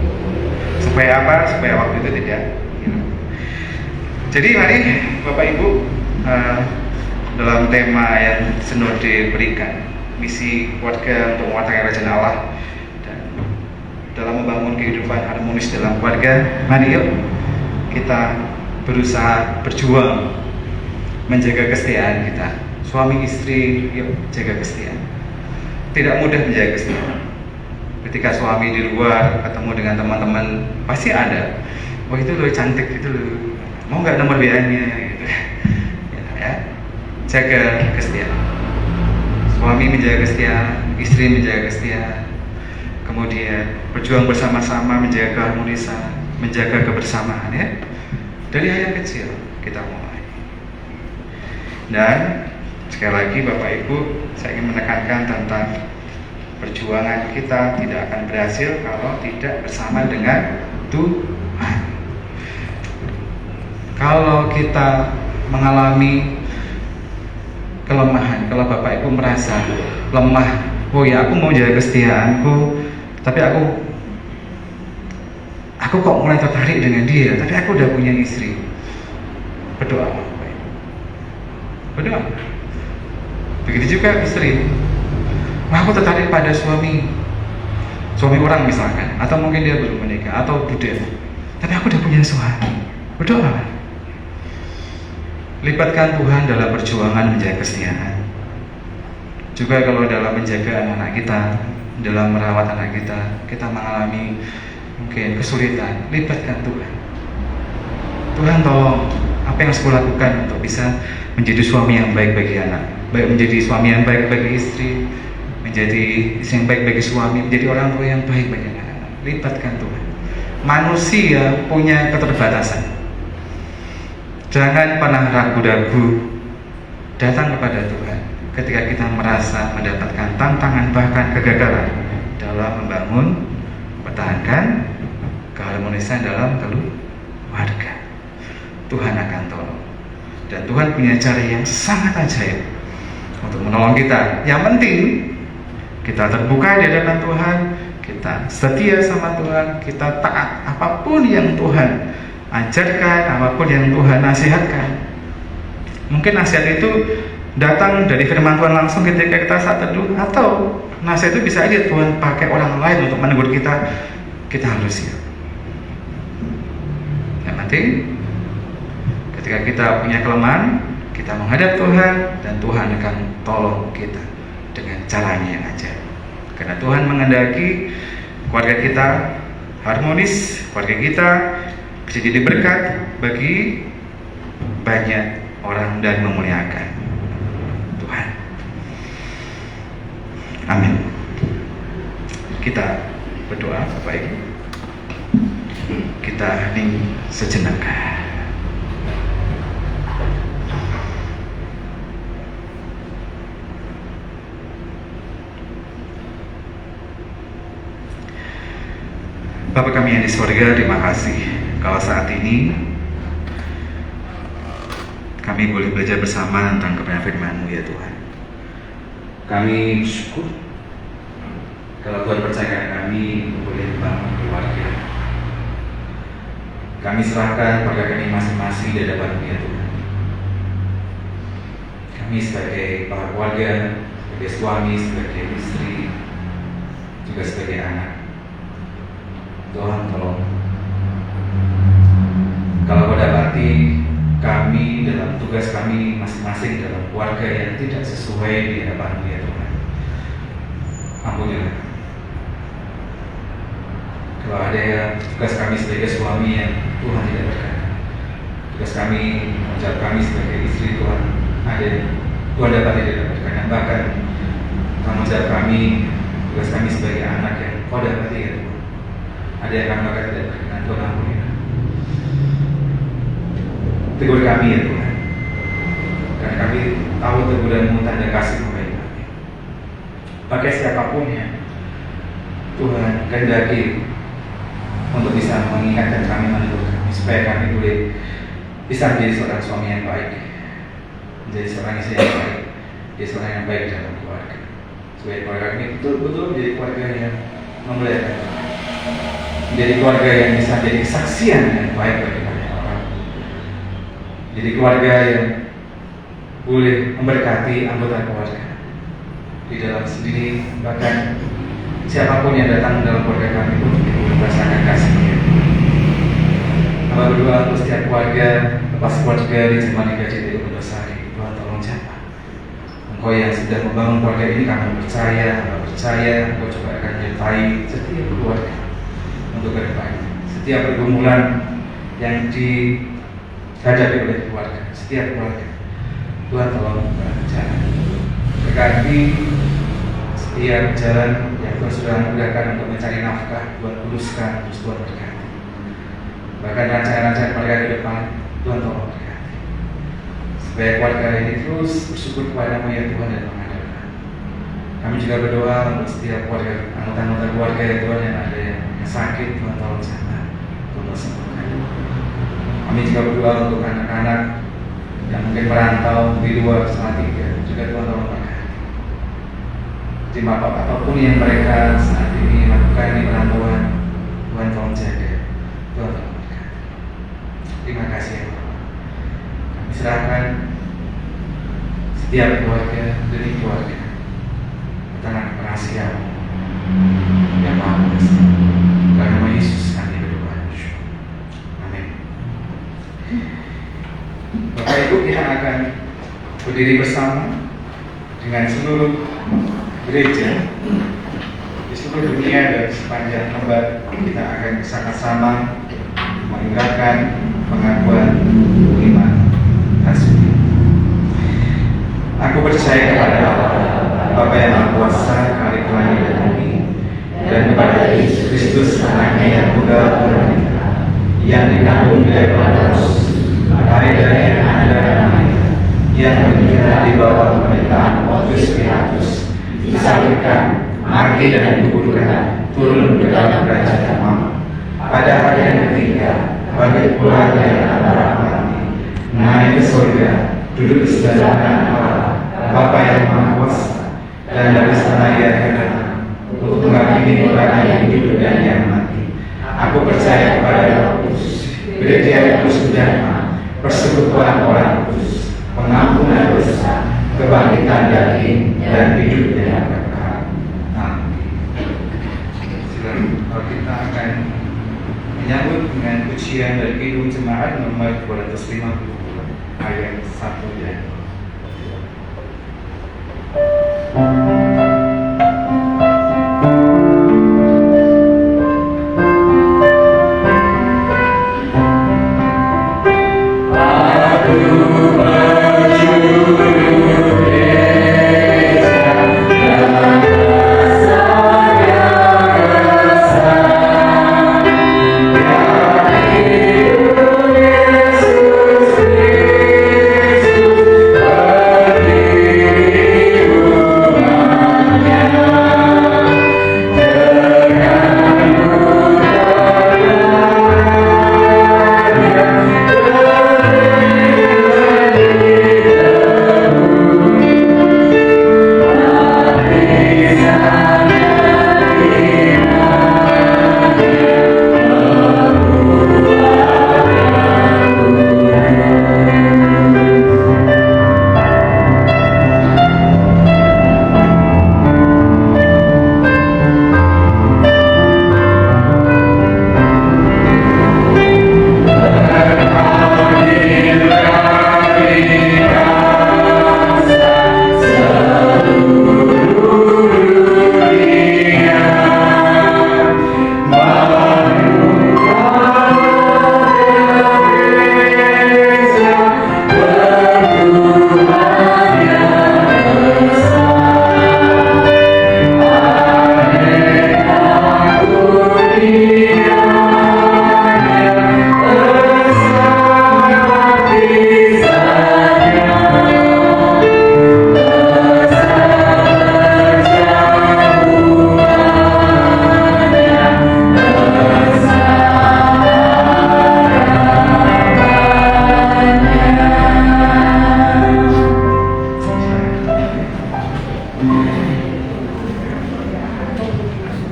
Supaya apa? Supaya waktu itu tidak hilang. Jadi mari Bapak Ibu dalam tema yang Sinode berikan, misi keluarga untuk mewartakan kerajaan Allah dan dalam membangun kehidupan harmonis dalam keluarga. Mari yuk kita berusaha berjuang menjaga kesetiaan kita. Suami istri, yuk jaga kesetiaan. Tidak mudah menjaga kesetiaan. Ketika suami di luar ketemu dengan teman-teman, pasti ada. Wah itu loh cantik, itu loh. Mau nggak nomor WA-nya? Gitu. Ya. Jaga kesetiaan. Suami menjaga kesetiaan, istri menjaga kesetiaan. Kemudian berjuang bersama-sama menjaga keharmonisan, menjaga kebersamaan ya. Dari hal yang kecil kita mulai. Dan sekali lagi Bapak Ibu, saya ingin menekankan tentang perjuangan kita tidak akan berhasil kalau tidak bersama dengan Tuhan. Kalau kita mengalami kelemahan, kalau Bapak Ibu merasa lemah, oh ya aku mau jaga kesetiaanku, tapi aku kok mulai tertarik dengan dia, tapi aku udah punya istri. Berdoa, Bapak Ibu. Berdoa. Begitu juga istri. Wah, aku tertarik pada suami orang misalkan, atau mungkin dia belum menikah, atau Buddha, tapi aku udah punya suami. Berdoa. Libatkan Tuhan dalam perjuangan menjaga kesetiaan. Juga kalau dalam menjaga anak-anak kita, dalam merawat anak kita mengalami mungkin kesulitan, libatkan Tuhan. Tuhan tolong, apa yang harus aku lakukan untuk bisa menjadi suami yang baik bagi anak, menjadi suami yang baik bagi istri, menjadi istri yang baik bagi suami, menjadi orang tua yang baik bagi anak-anak. Libatkan Tuhan. manusia punya keterbatasan. Jangan pernah ragu-ragu datang kepada Tuhan ketika kita merasa mendapatkan tantangan bahkan kegagalan dalam membangun, mempertahankan keharmonisan dalam keluarga. Tuhan akan tolong, dan Tuhan punya cara yang sangat ajaib untuk menolong kita. Yang penting kita terbuka di hadapan Tuhan, kita setia sama Tuhan, kita taat apapun yang Tuhan ajarkan, apapun yang Tuhan nasihatkan. Mungkin nasihat itu datang dari firman Tuhan langsung ketika kita saat teduh, atau nasihat itu bisa aja Tuhan pakai orang lain untuk menegur kita. Kita harus siap. Yang penting ketika kita punya kelemahan, kita menghadap Tuhan, dan Tuhan akan tolong kita dengan caranya yang ajaib. Karena Tuhan menghendaki keluarga kita harmonis, keluarga kita bisa jadi berkat bagi banyak orang dan memuliakan Tuhan. Amin. Kita berdoa Bapak Ibu. Kita hening sejenak. Bapa kami yang di surga, terima kasih kalau saat ini kami boleh belajar bersama tentang kebenaran firman-Mu ya Tuhan. Kami bersyukur kalau Tuhan percayakan kami boleh membangun keluarga. Kami serahkan keluarga kami masing-masing di hadapan-Mu ya Tuhan. Kami sebagai kepala keluarga, sebagai suami, sebagai istri, juga sebagai anak, Tuhan tolong. Kalau Kau dapati kami dalam tugas kami masing-masing dalam keluarga yang tidak sesuai di hadapan-Mu ya Tuhan, ampunilah. Kalau ada tugas kami sebagai suami yang Tuhan tidak berkenan, tugas kami, menjawab kami sebagai istri Tuhan, ada Tuhan dapat tidak berkenan, bahkan tanggung jawab kami, tugas kami sebagai anak yang Kau dapati ya Tuhan, ada yang kami bahkan tidak berkenan, Tuhan ampunilah. Tegur kami ya Tuhan, karena kami tahu teguran-Mu tanda kasih kepada kami. Pakai siapapun ya Tuhan, kehendaki untuk bisa mengingatkan kami, menegur kami, supaya kami boleh bisa menjadi seorang suami yang baik, menjadi seorang istri yang baik, menjadi seorang yang baik dalam keluarga, supaya keluarga kami betul-betul menjadi keluarga yang memuliakan, menjadi keluarga yang bisa menjadi kesaksian yang baik bagi banyak orang, jadi keluarga yang boleh memberkati anggota keluarga di dalam sendiri, bahkan siapapun yang datang dalam keluarga kami pun merasakan kasih-Nya. Hamba berdoa untuk setiap keluarga, lepas keluarga di zaman GJTU Pondosari, Tuhan tolong jaga. Engkau yang sudah membangun keluarga ini, kami percaya, Engkau juga akan menyertai setiap keluarga untuk ke depan. Setiap pergumulan yang dihadapi oleh keluarga, setiap keluarga, Tuhan tolong jalan. Berkati setiap jalan yang Tuhan sudah anugerahkan untuk mencari nafkah, Tuhan kuduskan, terus Tuhan berkati. Bahkan rancangan-rancangan keluarga ke depan, Tuhan tolong berkati. Supaya keluarga ini terus bersyukur kepada-Mu ya Tuhan, dan mengandalkan. Kami juga berdoa untuk setiap keluarga, anggota-anggota keluarga ya Tuhan, yang ada yang sakit, Tuhan tolong jaga, Tuhan sembuhkan. Kami juga berdoa untuk anak-anak yang mungkin merantau di luar Salatiga, juga Tuhan tolong berkati. Terima apapun yang mereka saat ini lakukan di perantauan, Tuhan tolong jaga, Tuhan tolong berkati. Terima kasih ya Tuhan. Kami serahkan setiap keluarga demi keluarga ke tangan pengasih-Mu yang Maha Kuasa. Dalam nama Yesus kami berdoa. Amin. Bapak Ibu, kita akan berdiri bersama dengan seluruh gereja di seluruh dunia dan sepanjang lembar. Kita akan bersama-sama menegakkan pengakuan iman rasmi. Aku percaya kepada Allah, Bapa yang Maha Kuasa, Khalik langit dan bumi, dan kepada Yesus Kristus, Anaknya yang tunggal yang dikandung daripada Yesus, lahir dari Anda yang menderita di bawah pemerintahan Pontius Pilatus, disalibkan, mati dan dikuburkan, turun ke dalam kerajaan Allah. Pada hari yang ketiga, bangkit pula dari antara mati, naik ke surga, duduk di sebelah kanan Allah, Bapa yang Maha Kuasa, dan dari sana ia akan datang untuk menghakimi orang yang hidup dan yang mati. Aku percaya kepada Roh Kudus, gereja yang kudus sejahtera, persekutuan orang kudus, pengampunan dosa, kebangkitan daging, dan hidup yang kekal. Amin. Silakan, kita akan menyambut dengan pujian dari Kidung Jemaat nomor 250 ayat 1 dan 2.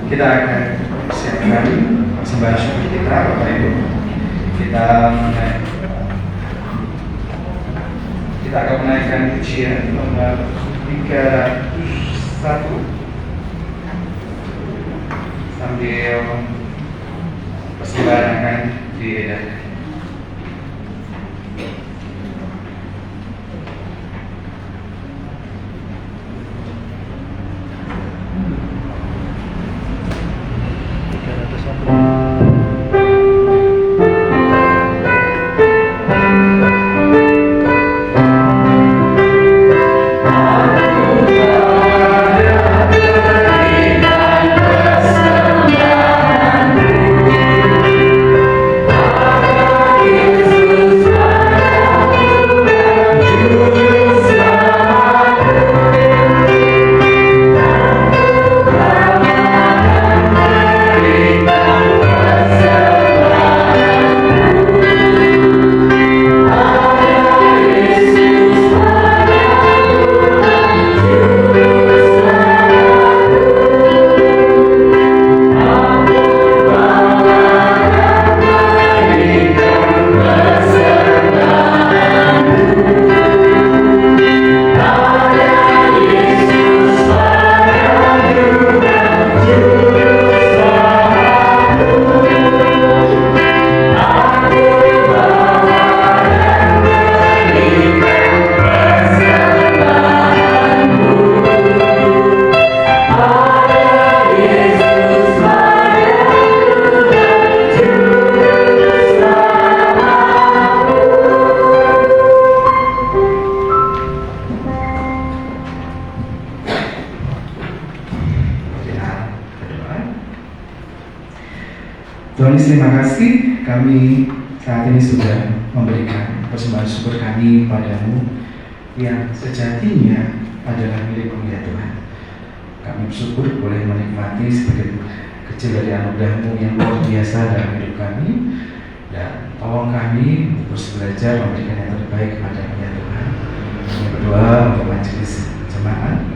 Kita akan siapkan persembahan syukur kita, Bapak Ibu. Kita akan menaikkan pujian nomor 301 sambil persembahan akan diedarkan. Amin. Tuhan Yesus, terima kasih kami saat ini sudah memberikan persembahan syukur kami padamu yang sejatinya adalah milik-Mu ya Tuhan. Kami bersyukur boleh menikmati sebagai kecil dari anugerah-Mu yang luar biasa dalam hidup kami, dan tolong kami untuk terus belajar memberikan yang terbaik kepada-Mu ya Tuhan. Kami berdoa untuk majelis jemaat,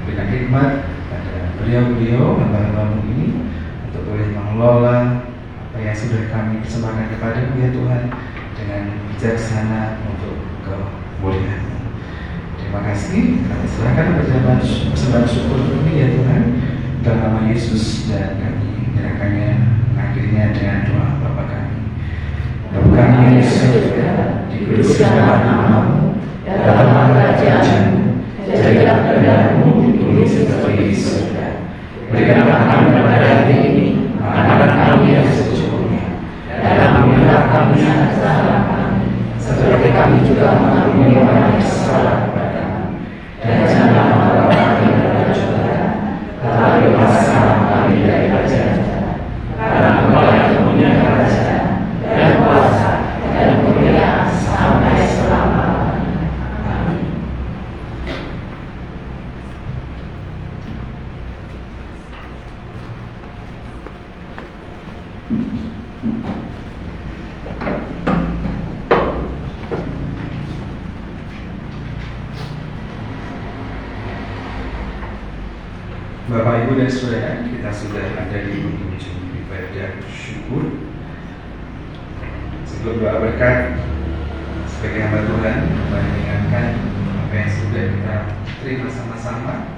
berikan hikmat pada beliau-beliau hamba-hamba-Mu ini untuk boleh mengelola apa yang sudah kami persembahkan kepada-Mu ya Tuhan dengan bijaksana untuk kemuliaan-Mu. Terima kasih, kami serahkan persembahan syukur ini ya Tuhan dalam nama Yesus, dan kami menyerahkannya, mengakhirinya dengan doa Bapa kami. Bapa kami yang di surga, dikuduskanlah nama-Mu, datanglah kerajaan-Mu, jadilah kehendak-Mu di bumi seperti di surga. Berikanlah kami pada hari ini makanan kami yang secukupnya, dan ampunilah kami atas kesalahan kami, seperti kami juga mengampuni orang yang bersalah kepada kami. Dan janganlah membawa kami ke dalam cobaan, tetapi bebaskanlah kami dari jahat. Karena Engkau yang punya kerajaan dan kuasa dan kemuliaan sampai selama-lamanya. Amin. Bapak, Ibu, dan Saudara, kita sudah ada di ujung ibadah syukur. Sebelum doa berkat, sebagai hamba Tuhan, mengingatkan apa yang sudah kita terima sama-sama.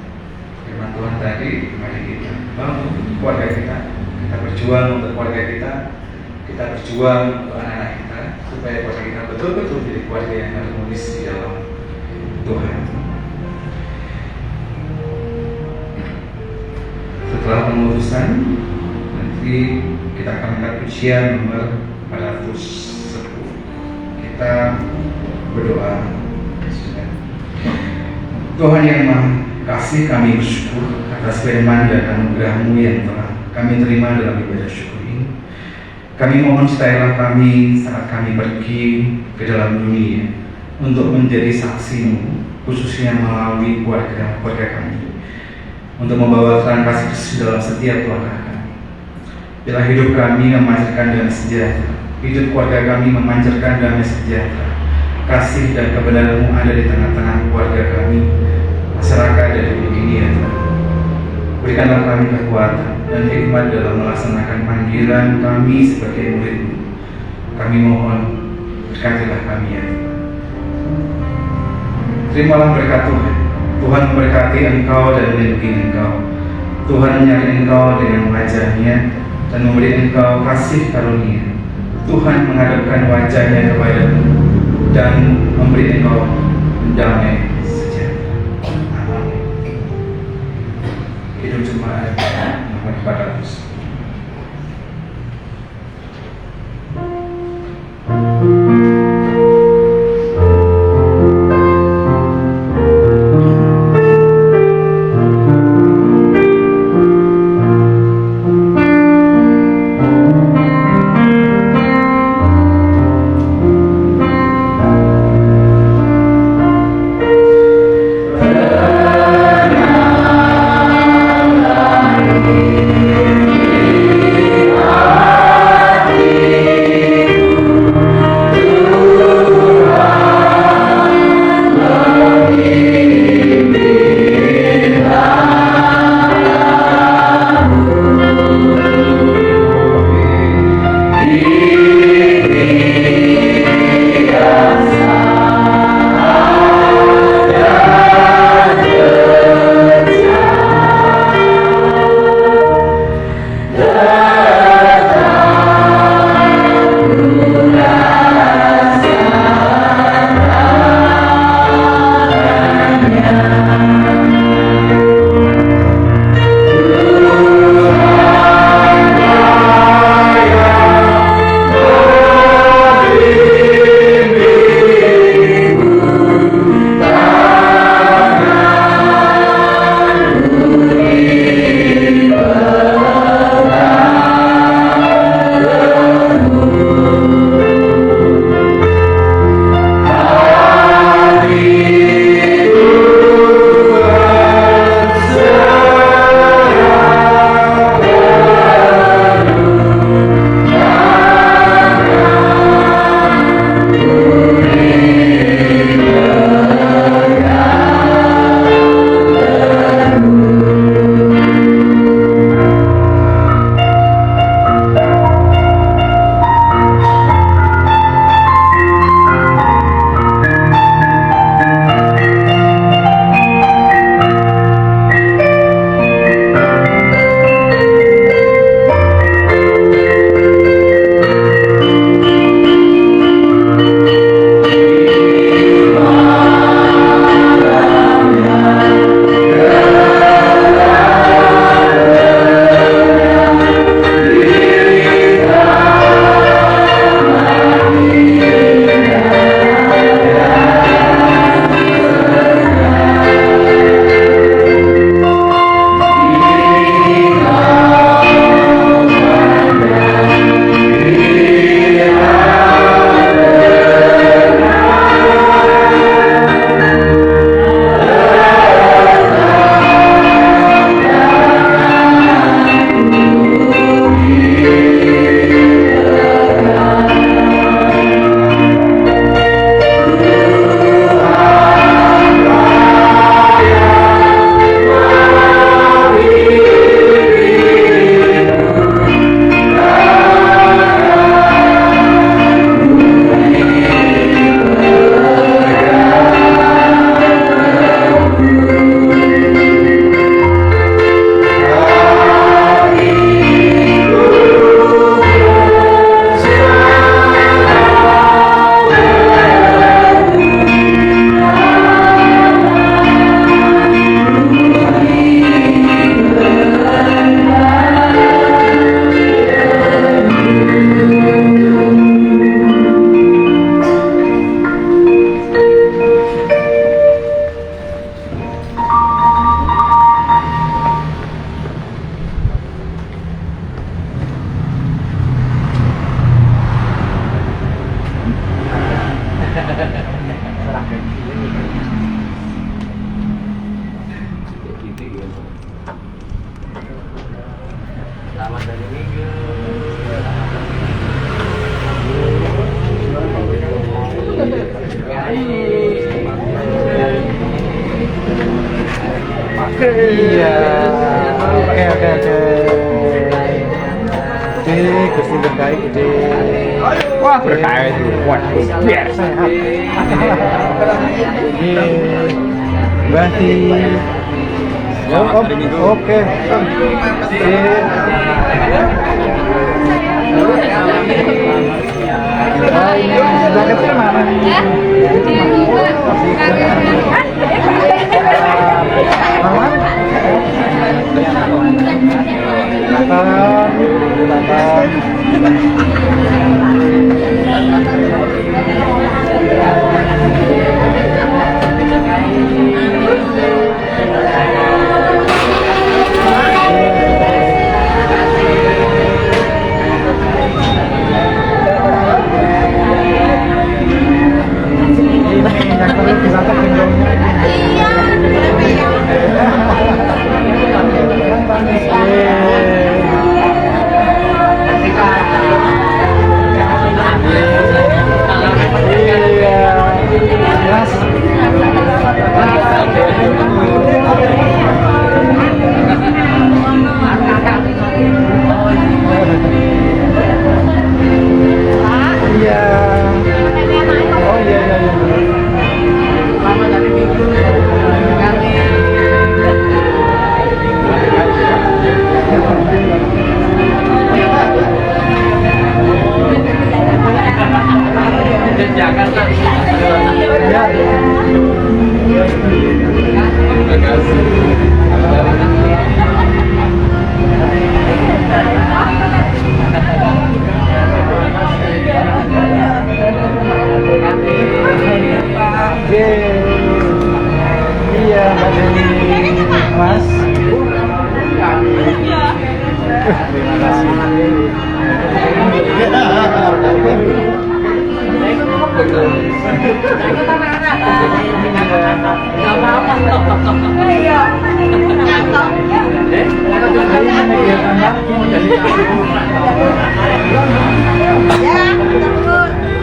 Firman Tuhan tadi, mari kita bangun untuk keluarga kita, kita berjuang untuk keluarga kita berjuang untuk anak-anak kita, supaya keluarga kita betul-betul menjadi keluarga yang harmonis di dalam Tuhan. Setelah pengurusan, nanti kita akan angkat pujian nomor 410. Kita berdoa. Tuhan yang Maha Kasih, kami bersyukur atas firman dan anugerah-Mu yang telah kami terima dalam ibadah syukur ini. Kami mohon supaya kami saat kami pergi ke dalam dunia untuk menjadi saksi-Mu, khususnya melalui keluarga kami, untuk membawa terang kasih Kristus dalam setiap keluarga kami. Bila hidup kami memancarkan damai sejahtera, hidup keluarga kami memancarkan damai sejahtera, kasih dan kebenaran-Mu ada di tengah-tengah keluarga kami, masyarakat dan di dunia Tuhan. Berikanlah kami kekuatan dan hikmat dalam melaksanakan panggilan kami sebagai murid-Mu. Kami mohon, berkatilah kami ya Tuhan. Terimalah berkat Tuhan. Tuhan memberkati engkau dan melindungi engkau. Tuhan menyertai engkau dengan wajah-Nya dan memberi engkau kasih karunia. Tuhan menghadapkan wajah-Nya kepadamu dan memberi engkau damai sejahtera. Amin. Hidup jemaat nomor 400. Amin. Selamat hari Minggu. Iya. Oke. Gede, Gusti berkahi gede. Wah, berkah itu. Waduh, biar Sehat. Iya. Berarti. Oke. Sudah kecil mana?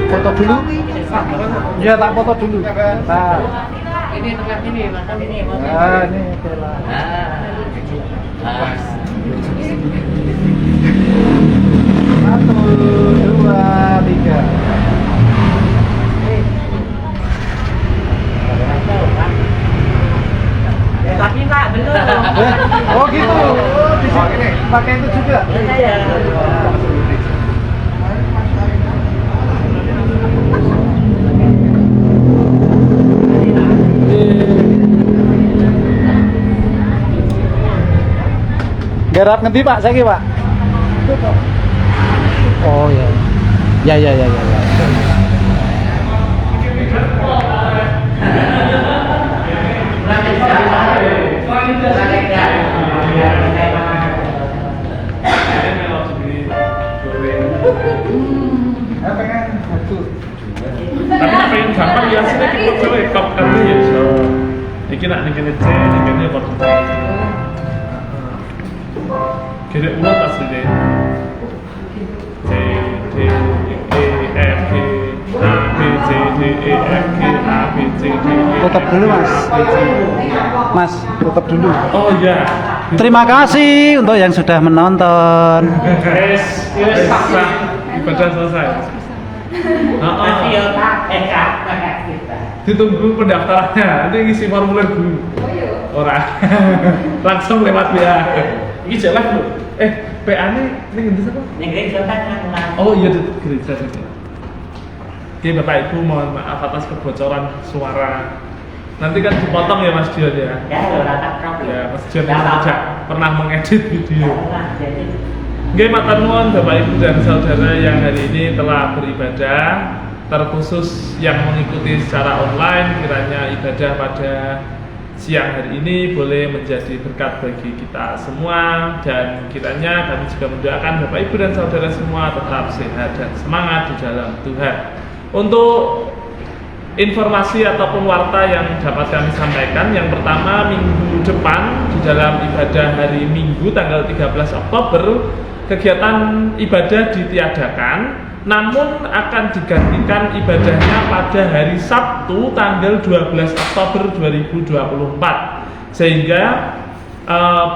Foto dulu. Ya, tak foto dulu. Nah. Ini tengah sini, makan ini. Nah, ini oke lah. Satu, dua, tiga. Tapi Pak, belum. Oh gitu. Oh, di sini pakai itu juga. Iya. Garap ngendi Pak, saiki Pak? Oh ya. Ya. Tapi apa yang gampang ya sini kita coba kap kali ya so. Iki nak ning kene C, ning kene botol C. Kira ulat asli deh. C, D, E, F, G, A, B, C, D, E, F, G, A, B, C, D, E. Tutup dulu Mas. Mas, tutup dulu. Oh ya. Terima kasih untuk yang sudah menonton. Yes, ibadah selesai. Masih ya Pak, Ditunggu pendaftarannya, nanti ngisi formulir dulu. Ora, langsung lewat WA. Ini jelas loh. PA ini ngendi sapa? Ning gereja kan. Oh iya di gereja itu. Oke Bapak Ibu mohon maaf atas kebocoran suara. Nanti kan dipotong ya Mas Dion ya. Ya, ora tak prop. Ya Mas Dion tidak pernah mengedit video. Oke, matur nuwun Bapak Ibu dan saudara yang hari ini telah beribadah, terkhusus yang mengikuti secara online, kiranya ibadah pada siang hari ini boleh menjadi berkat bagi kita semua, dan kiranya kami juga mendoakan Bapak Ibu dan saudara semua tetap sehat dan semangat di dalam Tuhan. Untuk informasi ataupun warta yang dapat kami sampaikan. Yang pertama, minggu depan di dalam ibadah hari Minggu tanggal 13 Oktober kegiatan ibadah ditiadakan, namun akan digantikan ibadahnya pada hari Sabtu tanggal 12 Oktober 2024. Sehingga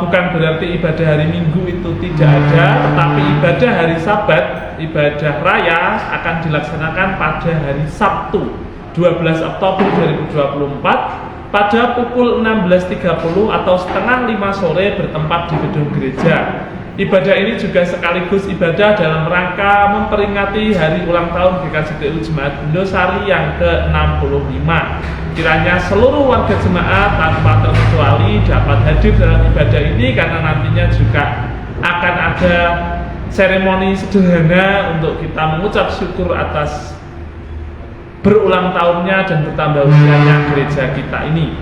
bukan berarti ibadah hari Minggu itu tidak ada, tetapi ibadah hari Sabat, ibadah raya akan dilaksanakan pada hari Sabtu 12 Oktober 2024 pada pukul 16.30 atau setengah 5 sore bertempat di gedung gereja. Ibadah ini juga sekaligus ibadah dalam rangka memperingati hari ulang tahun GKJDU Jemaat Indosari yang ke-65. Kiranya seluruh warga jemaat tanpa terkecuali dapat hadir dalam ibadah ini, karena nantinya juga akan ada seremoni sederhana untuk kita mengucap syukur atas berulang tahunnya dan bertambah usianya gereja kita ini.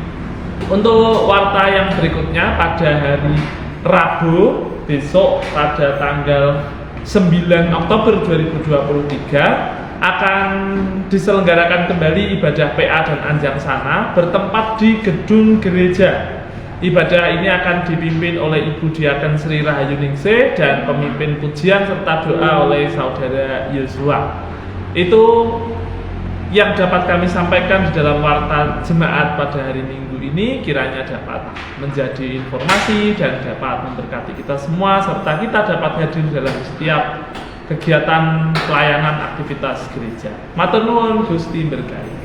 Untuk warta yang berikutnya, pada hari Rabu besok pada tanggal 9 Oktober 2023 akan diselenggarakan kembali ibadah PA dan Anjang Sana bertempat di gedung gereja. Ibadah ini akan dipimpin oleh Ibu Diaken Sri Rahayuningsih dan pemimpin pujian serta doa oleh Saudara Yosua. Itu yang dapat kami sampaikan di dalam warta jemaat pada hari Minggu ini, kiranya dapat menjadi informasi dan dapat memberkati kita semua, serta kita dapat hadir dalam setiap kegiatan pelayanan aktivitas gereja. Matur nuwun, Gusti berkahi.